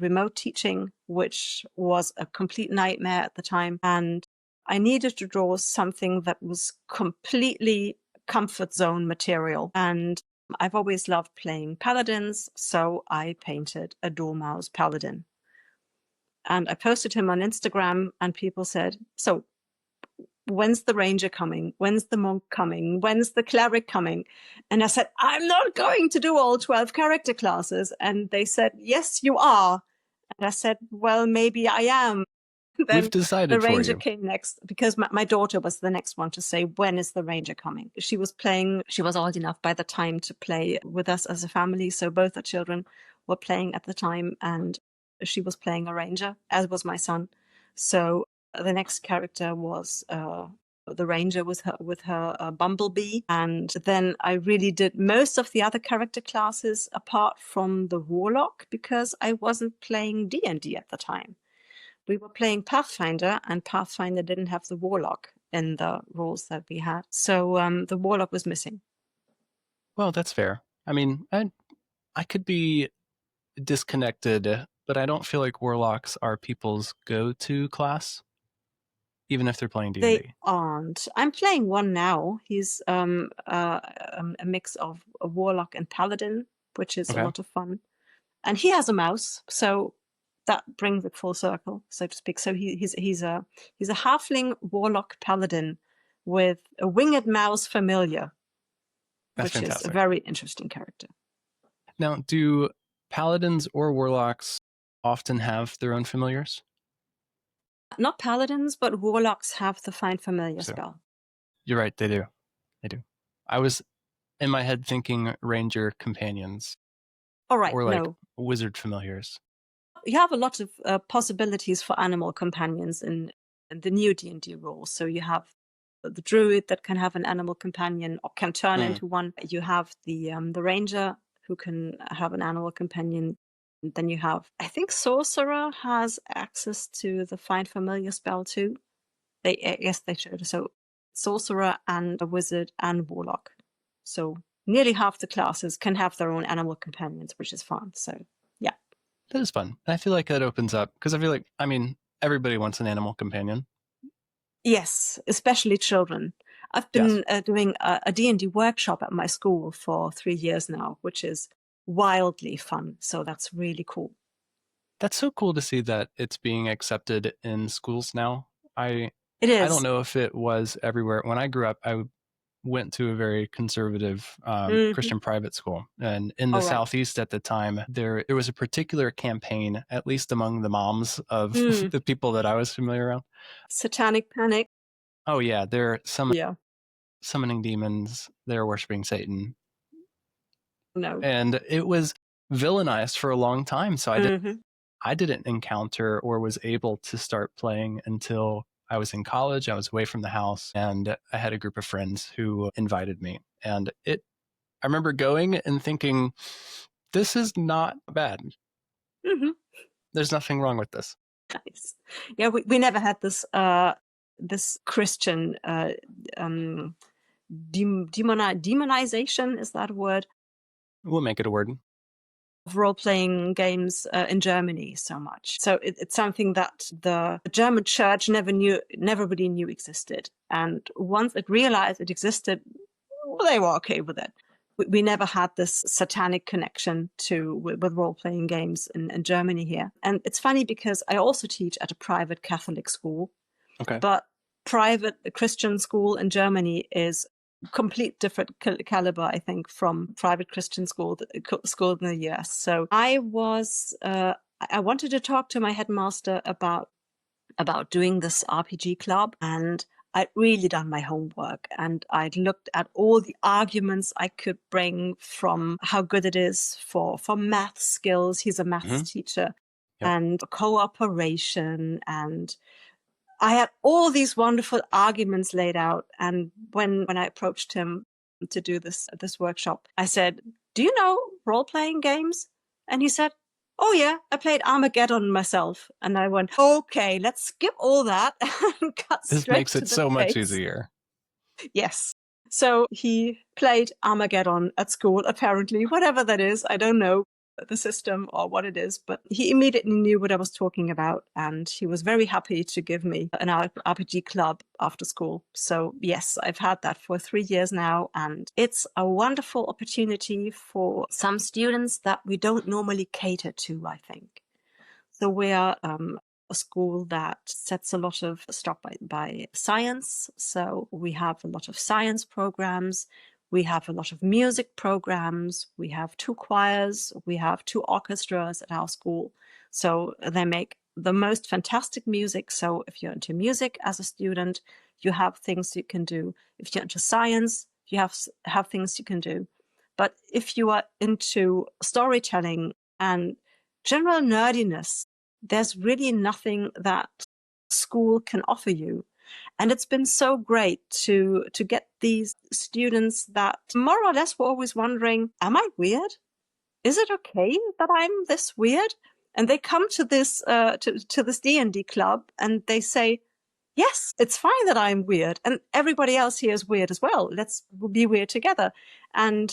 remote teaching, which was a complete nightmare at the time. And I needed to draw something that was completely comfort zone material. And I've always loved playing paladins, so I painted a Dormouse paladin. And I posted him on Instagram, and people said, so when's the ranger coming? When's the monk coming? When's the cleric coming? And I said, I'm not going to do all 12 character classes. And they said, yes, you are. And I said, well, maybe I am. Then We've decided the for ranger you. came next, because my daughter was the next one to say, when is the ranger coming? She was old enough by the time to play with us as a family. So both our children were playing at the time, and she was playing a ranger, as was my son. So the next character was the ranger with her bumblebee. And then I really did most of the other character classes apart from the warlock, because I wasn't playing D&D at the time. We were playing Pathfinder, and Pathfinder didn't have the warlock in the rules that we had. So the warlock was missing. Well, that's fair. I mean, I could be disconnected, but I don't feel like warlocks are people's go-to class, even if they're playing D&D. They aren't. I'm playing one now. He's a mix of a warlock and paladin, which is a lot of fun. And he has a mouse, so that brings it full circle, so to speak. So he's a halfling warlock paladin with a winged mouse familiar, That's which fantastic. is a very interesting character. Now, do paladins or warlocks often have their own familiars? Not paladins, but warlocks have the find familiar spell. You're right, they do. They do. I was in my head thinking ranger companions. All right, or like no. wizard familiars. You have a lot of possibilities for animal companions in the new D&D rules. So you have the druid that can have an animal companion or can turn into one. You have the ranger who can have an animal companion. And then you have, I think, sorcerer has access to the find familiar spell too. Yes, they should. So sorcerer and a wizard and warlock. So nearly half the classes can have their own animal companions, which is fun. So yeah. That is fun. I feel like that opens up, because I feel like, I mean, everybody wants an animal companion. Yes, especially children. I've been doing a D&D workshop at my school for 3 years now, which is wildly fun. So that's really cool. That's so cool to see that it's being accepted in schools now. It is. I don't know if it was everywhere. When I grew up, I went to a very conservative Christian private school. And in the Southeast at the time, there was a particular campaign, at least among the moms of the people that I was familiar around. Satanic panic. Oh, yeah. They're summoning demons. They're worshiping Satan. No. And it was villainized for a long time. So I didn't I didn't encounter or was able to start playing until I was in college. I was away from the house, and I had a group of friends who invited me. And I remember going and thinking, this is not bad. Hmm. There's nothing wrong with this. Nice. Yeah, we never had this this Christian demonization, is that a word? We'll make it a word. Of role-playing games in Germany so much. So it's something that the German church never really knew existed. And once it realized it existed, well, they were okay with it. We never had this satanic connection with role-playing games in Germany here. And it's funny because I also teach at a private Catholic school. Okay. But private Christian school in Germany is complete different caliber, I think, from private Christian school in the US. So I wanted to talk to my headmaster about doing this RPG club, and I'd really done my homework, and I'd looked at all the arguments I could bring from how good it is for math skills. He's a maths teacher. Yep. And cooperation, and I had all these wonderful arguments laid out. And when I approached him to do this workshop, I said, "Do you know role-playing games?" And he said, "Oh yeah, I played Armageddon myself." And I went, "Okay, let's skip all that and cut This straight makes to it the so much chase." easier. Yes. So he played Armageddon at school, apparently, whatever that is. I don't know the system or what it is, but he immediately knew what I was talking about. And he was very happy to give me an RPG club after school. So yes, I've had that for 3 years now. And it's a wonderful opportunity for some students that we don't normally cater to, I think. So we are a school that sets a lot of stock by science. So we have a lot of science programs. We have a lot of music programs. We have 2 choirs. We have 2 orchestras at our school. So they make the most fantastic music. So if you're into music as a student, you have things you can do. If you're into science, you have things you can do. But if you are into storytelling and general nerdiness, there's really nothing that school can offer you. And it's been so great to get these students that more or less were always wondering, am I weird? Is it okay that I'm this weird? And they come to this to this D&D club and they say, yes, it's fine that I'm weird, and everybody else here is weird as well. Let's be weird together. And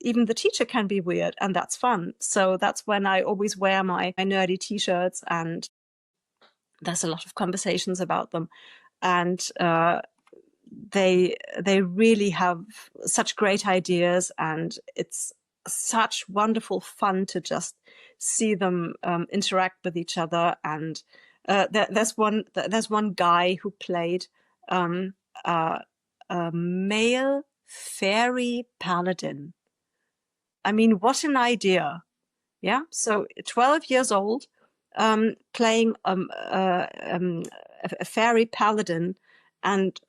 even the teacher can be weird, and that's fun. So that's when I always wear my nerdy t-shirts, and there's a lot of conversations about them. And they really have such great ideas, and it's such wonderful fun to just see them interact with each other. And there's one guy who played a male fairy paladin. I mean, what an idea! Yeah, so 12 years old, playing a fairy paladin, and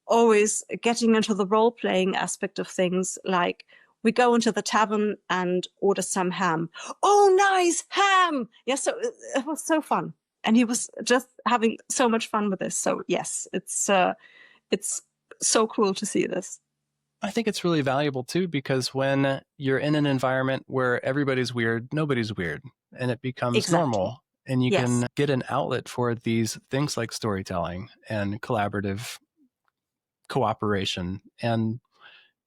always getting into the role playing aspect of things, like we go into the tavern and order some ham. Oh, nice ham! Yes, so it was so fun, and he was just having so much fun with this. So yes, it's so cool to see this. I think it's really valuable too, because when you're in an environment where everybody's weird, nobody's weird, and it becomes Exactly. normal. And you Yes. can get an outlet for these things like storytelling and collaborative cooperation. And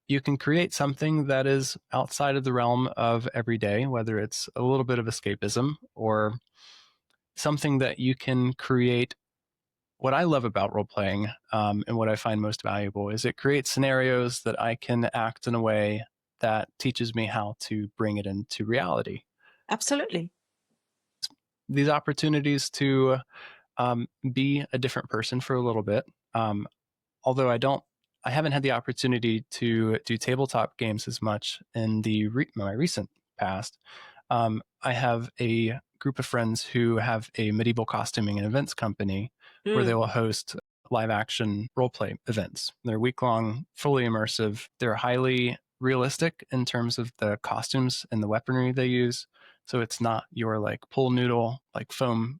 you can create something that is outside of the realm of everyday, whether it's a little bit of escapism or something that you can create. What I love about role playing and what I find most valuable is it creates scenarios that I can act in a way that teaches me how to bring it into reality. Absolutely. These opportunities to be a different person for a little bit. Although I haven't had the opportunity to do tabletop games as much in my recent past. I have a group of friends who have a medieval costuming and events company where they will host live action role play events. They're week-long, fully immersive. They're highly realistic in terms of the costumes and the weaponry they use. So it's not your like pool noodle, like foam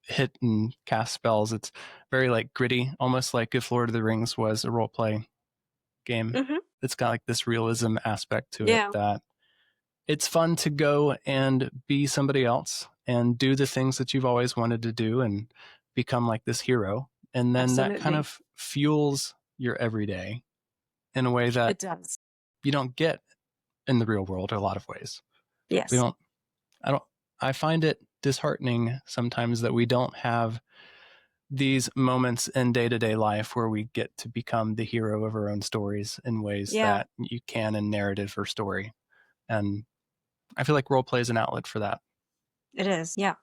hit and cast spells. It's very like gritty, almost like if Lord of the Rings was a role play game. Hmm. It's got like this realism aspect to it Yeah, that it's fun to go and be somebody else and do the things that you've always wanted to do and become like this hero. And then that kind absolutely. of fuels your everyday in a way that It does. you don't get in the real world in a lot of ways. We Yes, don't, I don't, I find it disheartening sometimes that we don't have these moments in day-to-day life where we get to become the hero of our own stories in ways yeah, that you can in narrative or story. And I feel like role play is an outlet for that. it is. Yeah,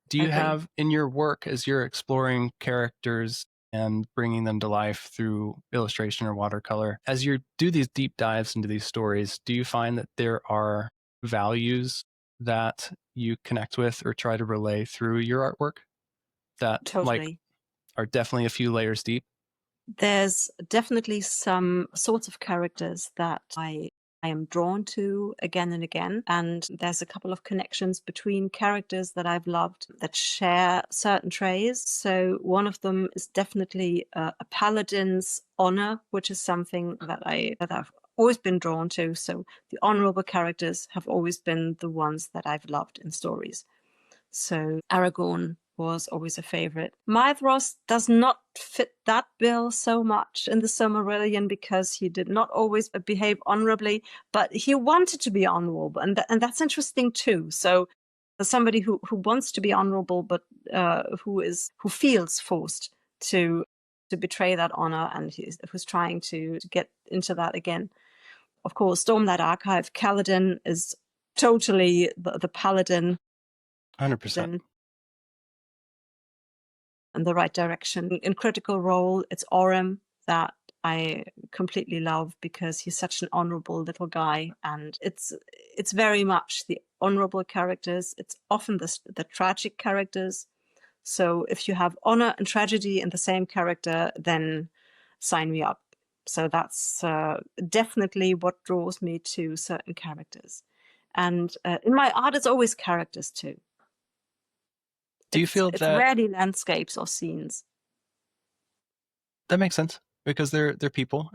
Do I you agree. have in your work, as you're exploring characters and bringing them to life through illustration or watercolor, as you do these deep dives into these stories, do you find that there are values that you connect with or try to relay through your artwork that like Totally. are definitely a few layers deep? There's definitely some sorts of characters that I am drawn to again and again. And there's a couple of connections between characters that I've loved that share certain traits. So one of them is definitely a paladin's honor, which is something that I've always been drawn to. So the honorable characters have always been the ones that I've loved in stories. So Aragorn was always a favorite. Maedhros does not fit that bill so much in the Silmarillion because he did not always behave honorably, but he wanted to be honorable, and that's interesting too. So somebody who wants to be honorable, but who feels forced to betray that honor, and who's trying to get into that again. Of course, Stormlight Archive, Kaladin is totally the paladin 100%. in the right direction. In Critical Role, it's Orem that I completely love because he's such an honorable little guy, and it's very much the honorable characters. It's often the tragic characters. So if you have honor and tragedy in the same character, then sign me up. So that's definitely what draws me to certain characters. And in my art, it's always characters too. Do you feel It's that rarely landscapes or scenes. that makes sense because they're people?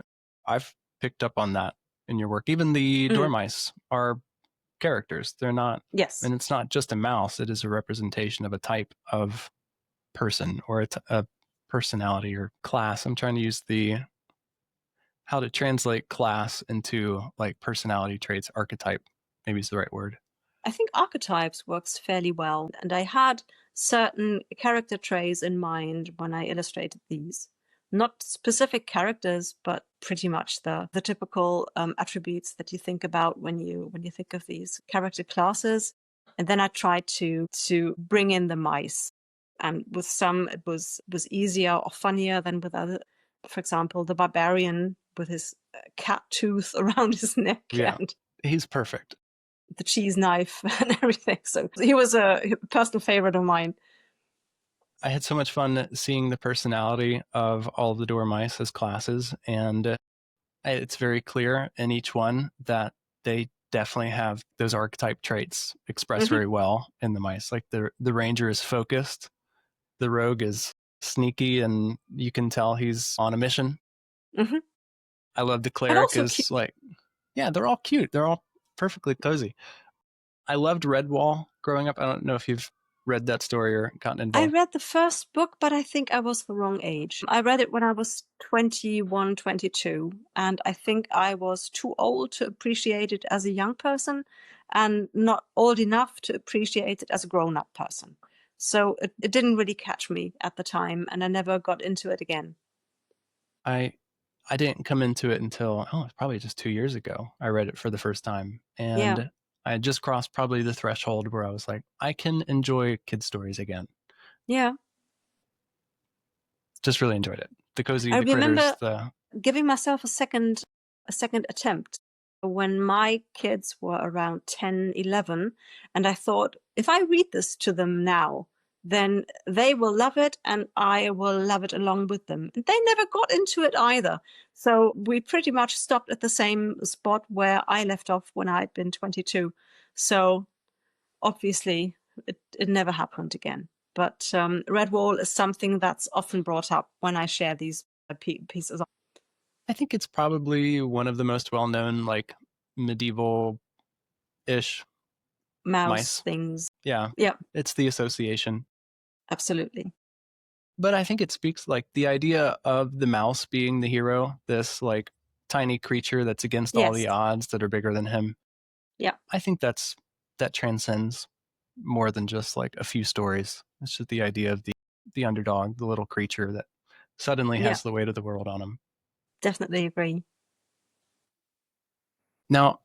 I've picked up on that in your work. Even the Mm, dormice are characters. They're not, yes. and it's not just a mouse. It is a representation of a type of person or a personality or class. I'm trying to use the how to translate class into like personality traits, archetype, maybe is the right word. I think archetypes works fairly well, and I had certain character traits in mind when I illustrated these. Not specific characters, but pretty much the typical attributes that you think about when you think of these character classes. And then I tried to bring in the mice. And with some it was easier or funnier than with other. For example, the barbarian with his cat tooth around his neck Yeah, and he's perfect. the cheese knife and everything. So he was a personal favorite of mine. I had so much fun seeing the personality of all of the dormice as classes, and it's very clear in each one that they definitely have those archetype traits expressed Hmm. very well in the mice. Like the ranger is focused, the rogue is sneaky, and you can tell he's on a mission. Hmm. I love the And cleric also cute. is like, yeah, they're all cute. They're all perfectly cozy. I loved Redwall growing up. I don't know if you've read that story or gotten I involved. read the first book, but I think I was the wrong age. I read it when I was 21, 22, and I think I was too old to appreciate it as a young person and not old enough to appreciate it as a grown-up person. So it didn't really catch me at the time, and I never got into it again. I I didn't come into it until it's probably just 2 years ago. I read it for the first time, Yeah, and I had just crossed probably the threshold where I was like, I can enjoy kid stories again. yeah. Just really enjoyed it. The cozy, I the critters, remember the giving myself a second attempt when my kids were around 10, 11, and I thought if I read this to them now, then they will love it and I will love it along with them. And they never got into it either. So we pretty much stopped at the same spot where I left off when I'd been 22. So obviously it never happened again. But Redwall is something that's often brought up when I share these pieces. I think it's probably one of the most well-known, like, medieval-ish Mouse mice. things. Yeah, Yeah, it's the association. absolutely. But I think it speaks, like, the idea of the mouse being the hero, this, like, tiny creature that's against all Yes. the odds that are bigger than him. Yeah. I think that transcends more than just, like, a few stories. It's just the idea of the underdog, the little creature that suddenly Yeah. has the weight of the world on him. Definitely agree. Now,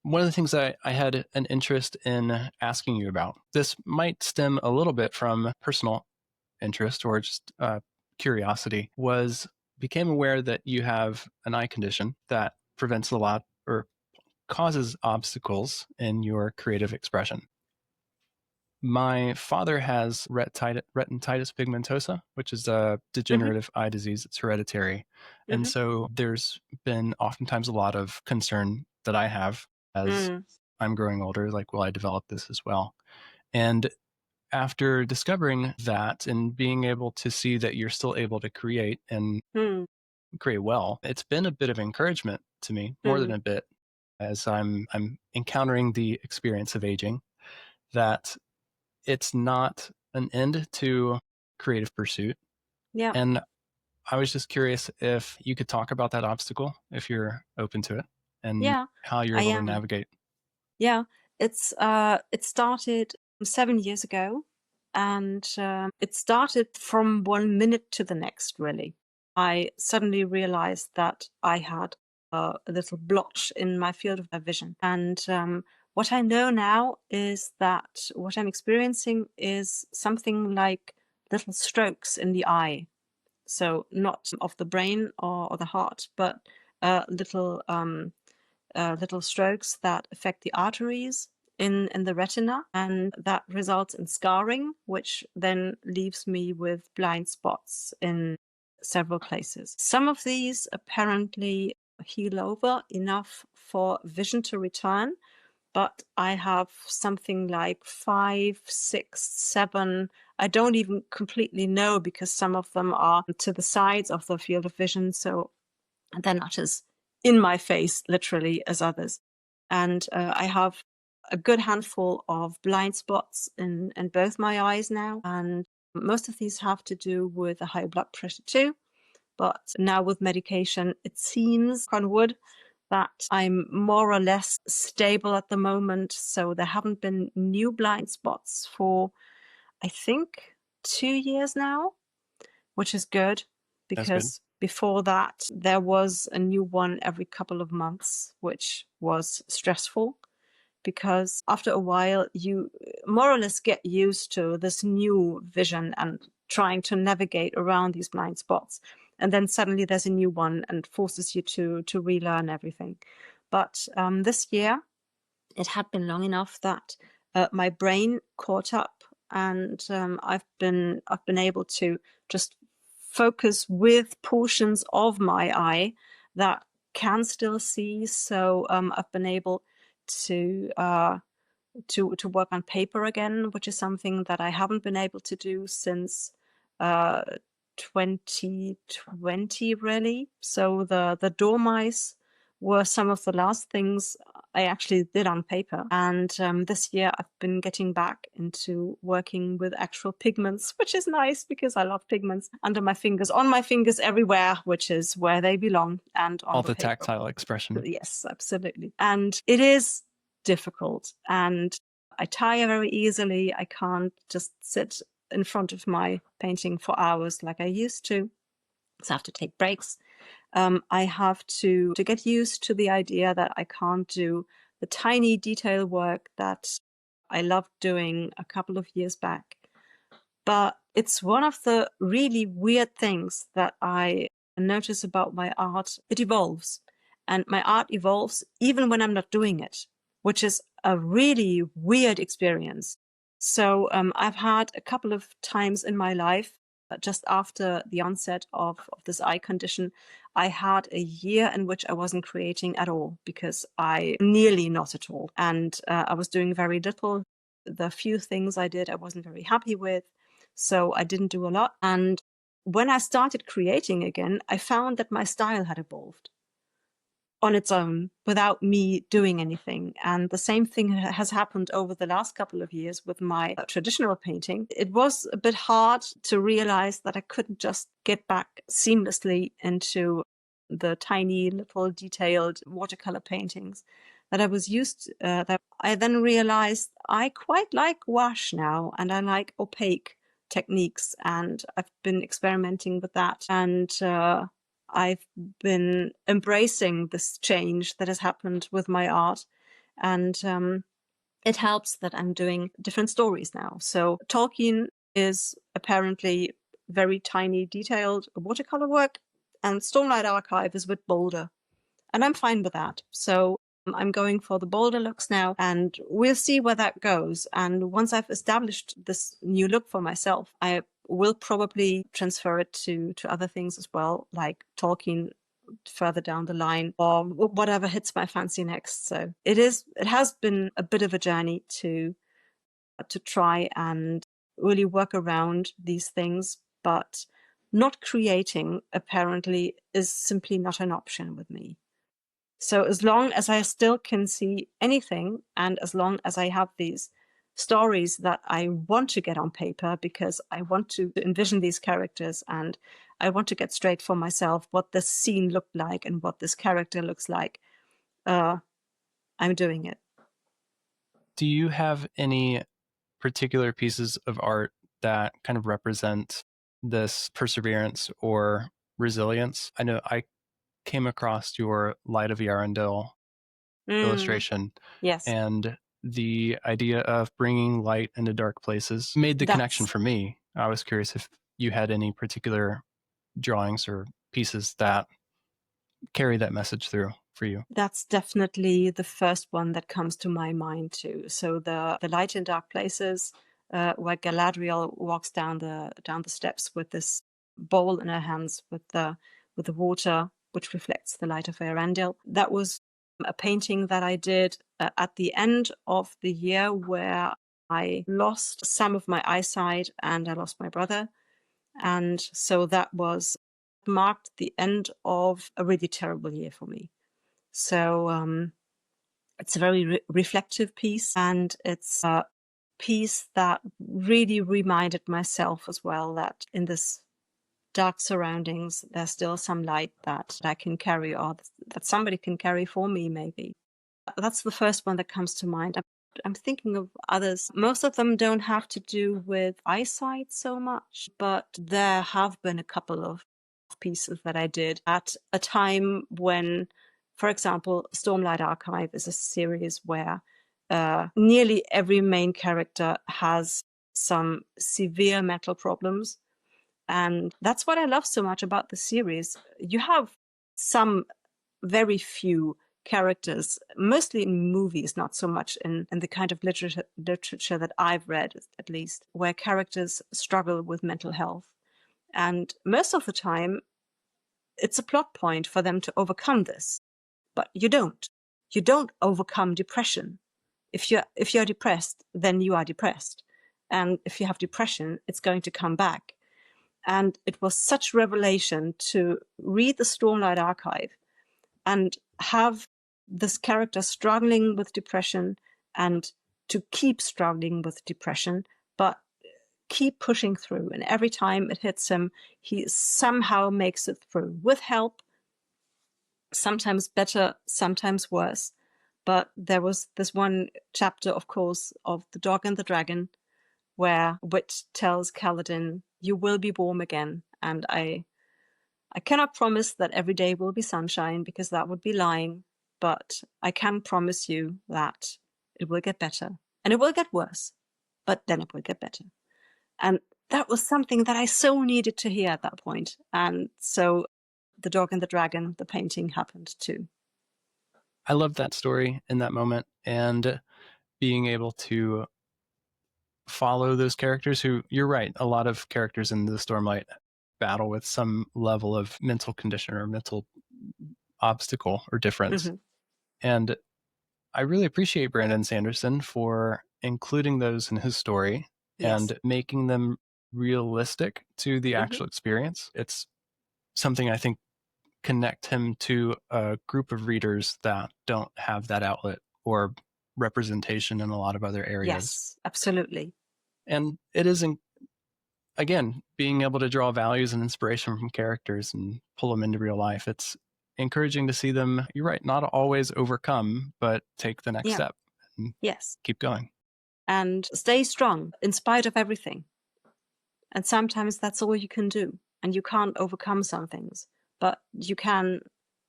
one of the things I had an interest in asking you about, this might stem a little bit from personal interest or just curiosity, became aware that you have an eye condition that prevents a lot or causes obstacles in your creative expression. My father has retinitis pigmentosa, which is a degenerative eye disease. It's hereditary. And so there's been oftentimes a lot of concern that I have as I'm growing older, like, will I develop this as well? And after discovering that and being able to see that you're still able to create and create well, it's been a bit of encouragement to me, more than a bit, as I'm encountering the experience of aging, that it's not an end to creative pursuit. Yeah. And I was just curious if you could talk about that obstacle, if you're open to it, and Yeah, how you're I able to am. navigate. Yeah, it started 7 years ago, and it started from 1 minute to the next, really. I suddenly realized that I had a little blotch in my field of vision. And what I know now is that what I'm experiencing is something like little strokes in the eye. So not of the brain or the heart, but little strokes that affect the arteries in the retina, and that results in scarring, which then leaves me with blind spots in several places. Some of these apparently heal over enough for vision to return, but I have something like 5, 6, 7. I don't even completely know, because some of them are to the sides of the field of vision, so they're not as in my face, literally, as others. And I have a good handful of blind spots in both my eyes now. And most of these have to do with a high blood pressure too. But now with medication, it seems, on wood, that I'm more or less stable at the moment. So there haven't been new blind spots for, I think, 2 years now, which is good, That's good. because before that there was a new one every couple of months, which was stressful, because after a while you more or less get used to this new vision and trying to navigate around these blind spots, and then suddenly there's a new one and forces you to relearn everything. But this year it had been long enough that my brain caught up, and I've been able to just focus with portions of my eye that can still see. So I've been able to work on paper again, which is something that I haven't been able to do since 2020, really. So the dormice were some of the last things I actually did on paper. And this year I've been getting back into working with actual pigments, which is nice because I love pigments under my fingers, on my fingers, everywhere, which is where they belong, and on All the the paper. tactile expression. Yes, absolutely. And it is difficult, and I tire very easily. I can't just sit in front of my painting for hours like I used to. So I have to take breaks. I have to get used to the idea that I can't do the tiny detail work that I loved doing a couple of years back. But it's one of the really weird things that I notice about my art. It evolves, and my art evolves even when I'm not doing it, which is a really weird experience. So I've had a couple of times in my life just after the onset of this eye condition, I had a year in which I wasn't creating at all because nearly not at all. And I was doing very little. The few things I did, I wasn't very happy with. So I didn't do a lot. And when I started creating again, I found that my style had evolved on its own without me doing anything. And the same thing has happened over the last couple of years with my traditional painting. It was a bit hard to realize that I couldn't just get back seamlessly into the tiny little detailed watercolor paintings that I was used to. That I then realized I quite like gouache now, and I like opaque techniques, and I've been experimenting with that. And I've been embracing this change that has happened with my art. And it helps that I'm doing different stories now. So Tolkien is apparently very tiny, detailed watercolor work, and Stormlight Archive is a bit bolder. And I'm fine with that. So I'm going for the bolder looks now, and we'll see where that goes. And once I've established this new look for myself, I will probably transfer it to other things as well, like Tolkien further down the line, or whatever hits my fancy next. So it has been a bit of a journey to try and really work around these things, but not creating apparently is simply not an option with me. So as long as I still can see anything, and as long as I have these stories that I want to get on paper because I want to envision these characters and I want to get straight for myself what this scene looked like and what this character looks like, I'm doing it. Do you have any particular pieces of art that kind of represent this perseverance or resilience? I know I came across your Light of Yarendil illustration, Yes. and the idea of bringing light into dark places made the connection for me. I was curious if you had any particular drawings or pieces that carry that message through for you. That's definitely the first one that comes to my mind too. So the light in dark places, where Galadriel walks down the steps with this bowl in her hands with the water, which reflects the light of Eärendil. That was a painting that I did at the end of the year where I lost some of my eyesight and I lost my brother. And so that marked the end of a really terrible year for me. So it's a very reflective piece, and it's a piece that really reminded myself as well that in this dark surroundings, there's still some light that I can carry, or that somebody can carry for me, maybe. That's the first one that comes to mind. I'm thinking of others. Most of them don't have to do with eyesight so much, but there have been a couple of pieces that I did at a time when, for example, Stormlight Archive is a series where nearly every main character has some severe mental problems. And that's what I love so much about the series. You have some very few characters, mostly in movies, not so much in the kind of literature that I've read, at least, where characters struggle with mental health. And most of the time, it's a plot point for them to overcome this. But you don't. You don't overcome depression. If you're depressed, then you are depressed. And if you have depression, it's going to come back. And it was such revelation to read the Stormlight Archive and have this character struggling with depression and to keep struggling with depression, but keep pushing through. And every time it hits him, he somehow makes it through with help, sometimes better, sometimes worse. But there was this one chapter, of course, of The Dog and the Dragon, where Wit tells Kaladin, "You will be warm again." And I cannot promise that every day will be sunshine, because that would be lying, but I can promise you that it will get better. And it will get worse, but then it will get better. And that was something that I so needed to hear at that point. And so The Dog and the Dragon, the painting, happened too. I loved that story in that moment, and being able to follow those characters who, you're right, a lot of characters in the Stormlight battle with some level of mental condition or mental obstacle or difference. Mm-hmm. And I really appreciate Brandon Sanderson for including those in his story Yes. and making them realistic to the actual experience. It's something I think connect him to a group of readers that don't have that outlet or representation in a lot of other areas. Yes, absolutely. And it isn't, again, being able to draw values and inspiration from characters and pull them into real life. It's encouraging to see them, you're right, not always overcome, but take the next step and Yes. keep going. And stay strong in spite of everything. And sometimes that's all you can do. And you can't overcome some things, but you can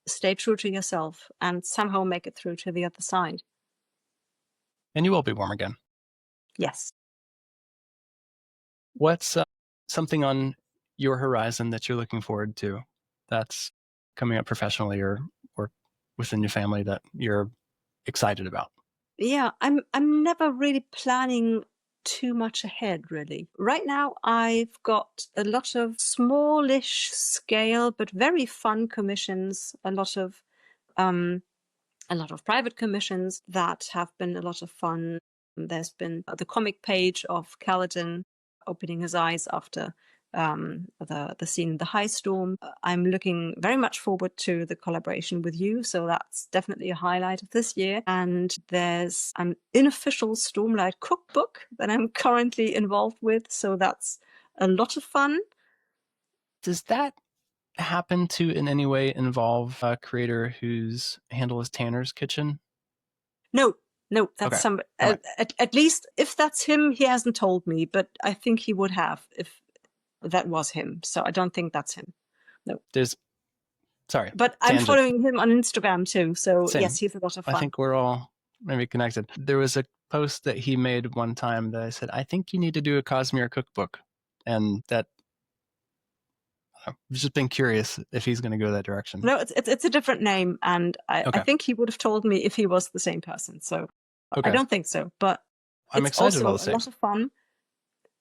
stay true to yourself and somehow make it through to the other side. And you will be warm again. Yes. What's something on your horizon that you're looking forward to that's coming up professionally or within your family that you're excited about? Yeah, I'm never really planning too much ahead, really. Right now, I've got a lot of smallish scale, but very fun commissions, a lot of private commissions that have been a lot of fun. There's been the comic page of Kaladin opening his eyes after the scene in the High Storm. I'm looking very much forward to the collaboration with you, so that's definitely a highlight of this year. And there's an unofficial Stormlight cookbook that I'm currently involved with, so that's a lot of fun. Does that happen to in any way involve a creator whose handle is Tanner's Kitchen? No, that's Okay. some. Right. At least if that's him, he hasn't told me, but I think he would have if that was him. So I don't think that's him. No. Sorry. But I'm tangent. following him on Instagram too. So Same. yes, he's a lot of fun. I think we're all maybe connected. There was a post that he made one time that I said, I think you need to do a Cosmere cookbook. And that I've just been curious if he's going to go that direction. No, it's a different name, and I think he would have told me if he was the same person. So I don't think so, but I'm it's excited also about the a lot of fun,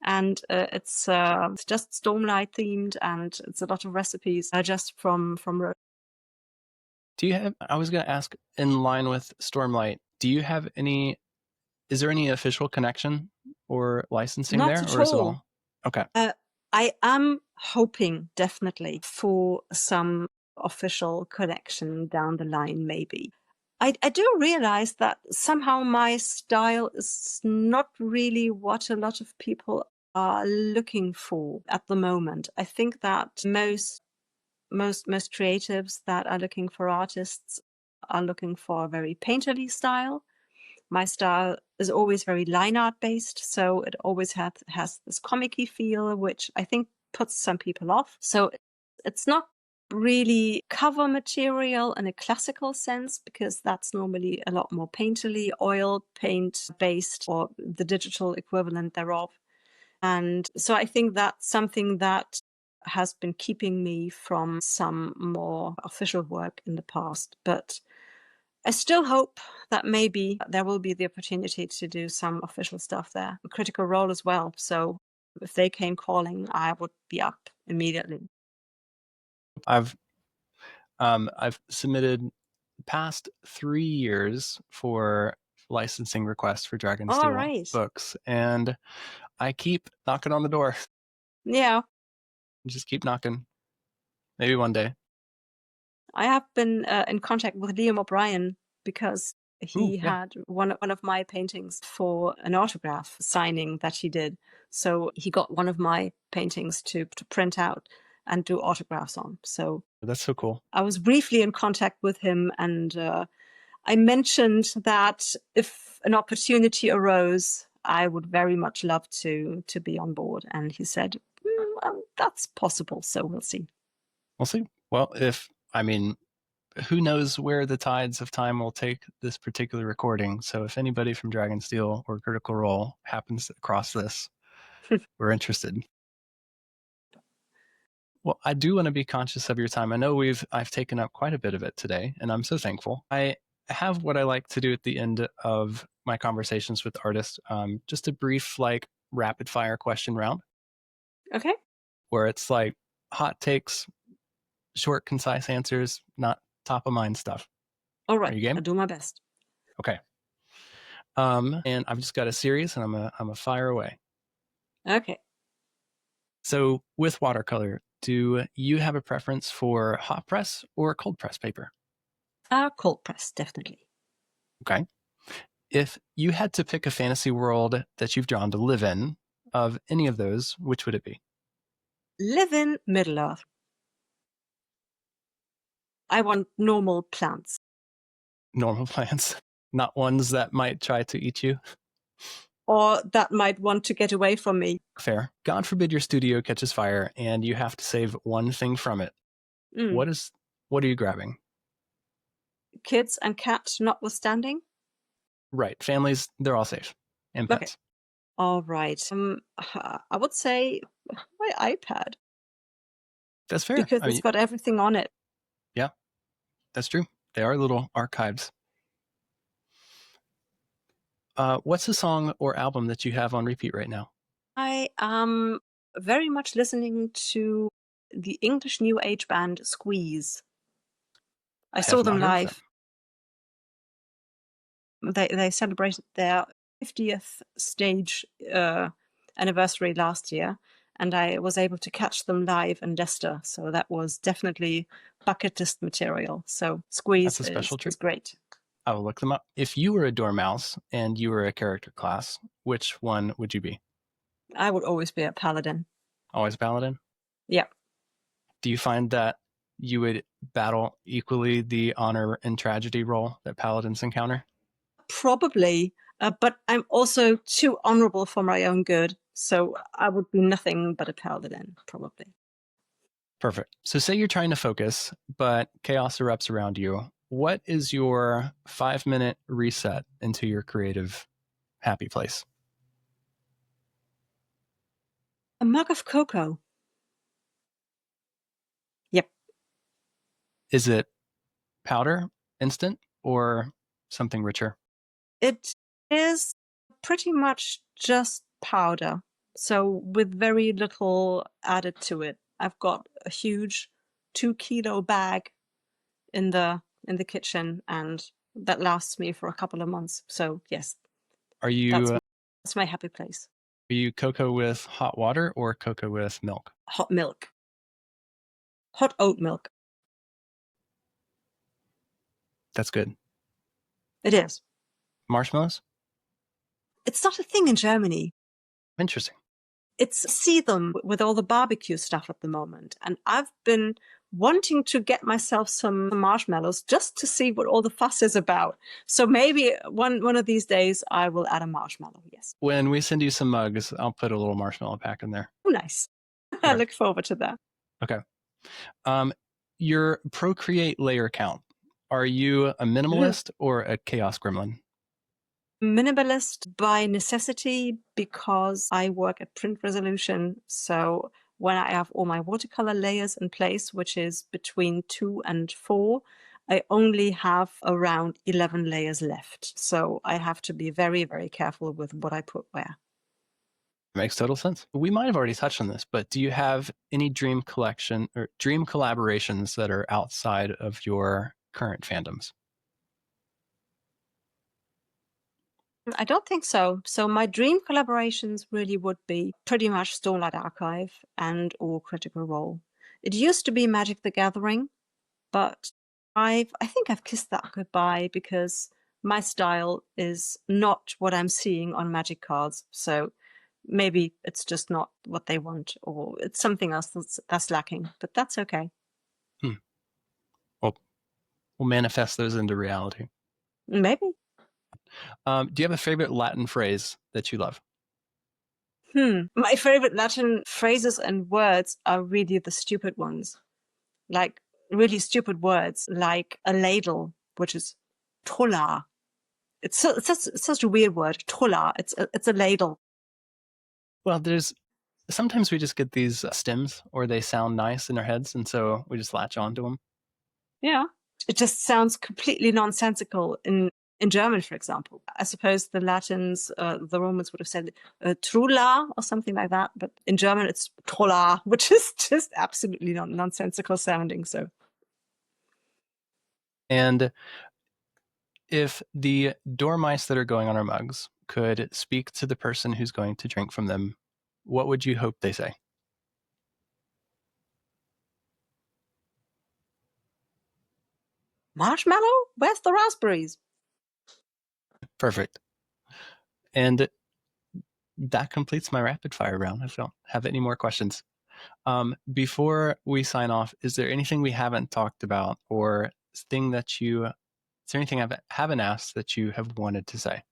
and it's just Stormlight themed, and it's a lot of recipes just from. Do you have? I was going to ask, in line with Stormlight, do you have any? Is there any official connection or licensing Not there, at or is it all. all? Okay. I am hoping definitely for some official connection down the line, maybe. I do realize that somehow my style is not really what a lot of people are looking for at the moment. I think that most creatives that are looking for artists are looking for a very painterly style. My style is always very line art based, so it always has this comic-y feel, which I think puts some people off. So it's not really cover material in a classical sense, because that's normally a lot more painterly, oil paint based, or the digital equivalent thereof. And so I think that's something that has been keeping me from some more official work in the past. But I still hope that maybe there will be the opportunity to do some official stuff there. Critical Role as well. So if they came calling, I would be up immediately. I've submitted past 3 years for licensing requests for Dragonsteel books, and I keep knocking on the door. Yeah. Just keep knocking. Maybe one day. I have been in contact with Liam O'Brien because he had one of my paintings for an autograph signing that he did. So he got one of my paintings to print out and do autographs on. So that's so cool. I was briefly in contact with him, and I mentioned that if an opportunity arose, I would very much love to be on board. And he said, that's possible. So we'll see. We'll see. Well, who knows where the tides of time will take this particular recording. So if anybody from Dragonsteel or Critical Role happens to cross this, we're interested. Well, I do want to be conscious of your time. I know I've taken up quite a bit of it today, and I'm so thankful. I have what I like to do at the end of my conversations with artists, just a brief rapid fire question round Okay. where it's like hot takes, short, concise answers, not top of mind stuff. All Are right. you game? I'll do my best. Okay. And I've just got a series, and I'm a fire away. Okay. So with watercolor, do you have a preference for hot press or cold press paper? Cold press, definitely. Okay. If you had to pick a fantasy world that you've drawn to live in, of any of those, which would it be? Live in Middle Earth. I want normal plants. Normal plants, not ones that might try to eat you. Or that might want to get away from me. Fair. God forbid your studio catches fire and you have to save one thing from it. What are you grabbing? Kids and cats notwithstanding? Right. Families, they're all safe. And Okay. pets. All right. I would say my iPad. That's fair. Because it's got everything on it. Yeah, that's true. They are little archives. What's a song or album that you have on repeat right now? I am very much listening to the English New Age band Squeeze. I saw them live. They celebrated their 50th stage anniversary last year, and I was able to catch them live in Leicester. So that was definitely bucket list material. So Squeeze is great. I will look them up. If you were a dormouse and you were a character class, which one would you be? I would always be a paladin. Always a paladin? Yeah. Do you find that you would battle equally the honor and tragedy role that paladins encounter? Probably, but I'm also too honorable for my own good. So I would be nothing but a paladin, probably. Perfect. So say you're trying to focus, but chaos erupts around you. What is your 5-minute reset into your creative happy place? A mug of cocoa. Yep. Is it powder, instant, or something richer? It is pretty much just powder. So with very little added to it. I've got a huge 2-kilo bag in the kitchen, and that lasts me for a couple of months. So yes, that's my happy place. Are you cocoa with hot water or cocoa with milk? Hot milk. Hot oat milk. That's good. It is. Marshmallows? It's not a thing in Germany. Interesting. See them with all the barbecue stuff at the moment. And I've been wanting to get myself some marshmallows just to see what all the fuss is about. So maybe one of these days I will add a marshmallow, yes. When we send you some mugs, I'll put a little marshmallow pack in there. Oh, nice. Okay. I look forward to that. Okay. Your Procreate layer count. Are you a minimalist or a chaos gremlin? Minimalist by necessity because I work at print resolution. So when I have all my watercolor layers in place, which is between 2 and 4, I only have around 11 layers left. So I have to be very, very careful with what I put where. Makes total sense. We might have already touched on this, but do you have any dream collection or dream collaborations that are outside of your current fandoms? I don't think so. So my dream collaborations really would be pretty much Stormlight Archive and or Critical Role. It used to be Magic the Gathering, but I think I've kissed that goodbye because my style is not what I'm seeing on Magic cards. So maybe it's just not what they want, or it's something else that's lacking, but that's okay. Well, we'll manifest those into reality. Maybe. Do you have a favorite Latin phrase that you love? My favorite Latin phrases and words are really the stupid ones. Like really stupid words, like a ladle, which is tola. It's such a weird word, tola. It's a ladle. Well, sometimes we just get these stems, or they sound nice in our heads, and so we just latch onto them. Yeah. It just sounds completely nonsensical in in German, for example. I suppose the Latins, the Romans would have said trulla or something like that, but in German it's trolla, which is just absolutely nonsensical sounding. So, And if the dormice that are going on our mugs could speak to the person who's going to drink from them, what would you hope they say? marshmallow? Where's the raspberries? Perfect. And that completes my rapid fire round. I don't have any more questions. Before we sign off, is there anything we haven't talked about, or is there anything I haven't asked that you have wanted to say?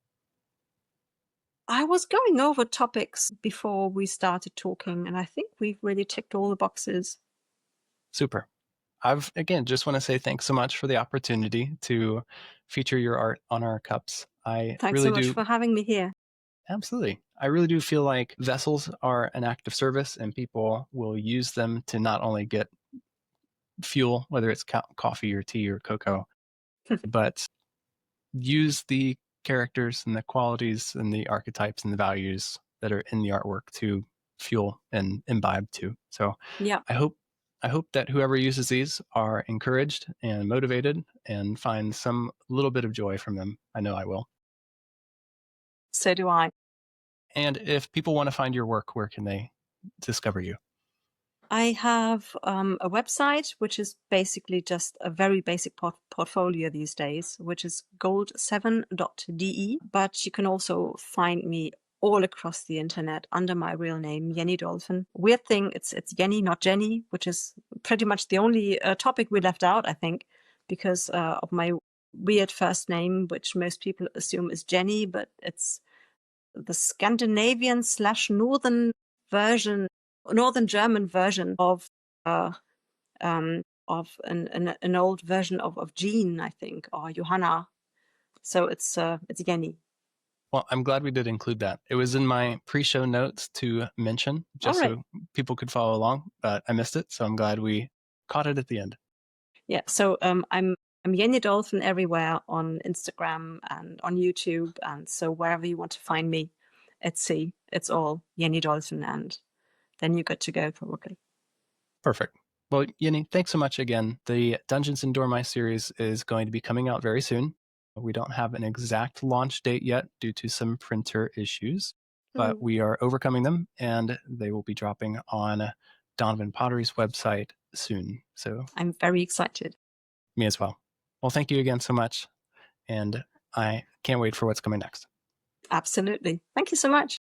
I was going over topics before we started talking, and I think we've really ticked all the boxes. Super. Again, just want to say thanks so much for the opportunity to feature your art on our cups. Thanks so much for having me here. Absolutely. I really do feel like vessels are an act of service, and people will use them to not only get fuel, whether it's coffee or tea or cocoa, but use the characters and the qualities and the archetypes and the values that are in the artwork to fuel and imbibe too. So yeah, I hope that whoever uses these are encouraged and motivated and find some little bit of joy from them. I know I will. So do I. And if people want to find your work, where can they discover you? I have a website, which is basically just a very basic portfolio these days, which is gold7.de. But you can also find me all across the internet under my real name, Jenny Dolfen. Weird thing, it's Jenny, not Jenny, which is pretty much the only topic we left out, I think, because of my weird first name, which most people assume is Jenny, but it's the Scandinavian / Northern German version of an old version of Jean, I think, or Johanna. So it's Jenny. Well, I'm glad we did include that. It was in my pre-show notes to mention, just so people could follow along, but I missed it. So I'm glad we caught it at the end. Yeah. So I'm Jenny Dolfen everywhere on Instagram and on YouTube, and so wherever you want to find me, it's all Jenny Dolfen, and then you're good to go probably. Perfect. Well, Jenny, thanks so much again. The Dungeons and Dormice series is going to be coming out very soon. We don't have an exact launch date yet due to some printer issues, but we are overcoming them, and they will be dropping on Donovan Pottery's website soon. So I'm very excited. Me as well. Well, thank you again so much, and I can't wait for what's coming next. Absolutely. Thank you so much.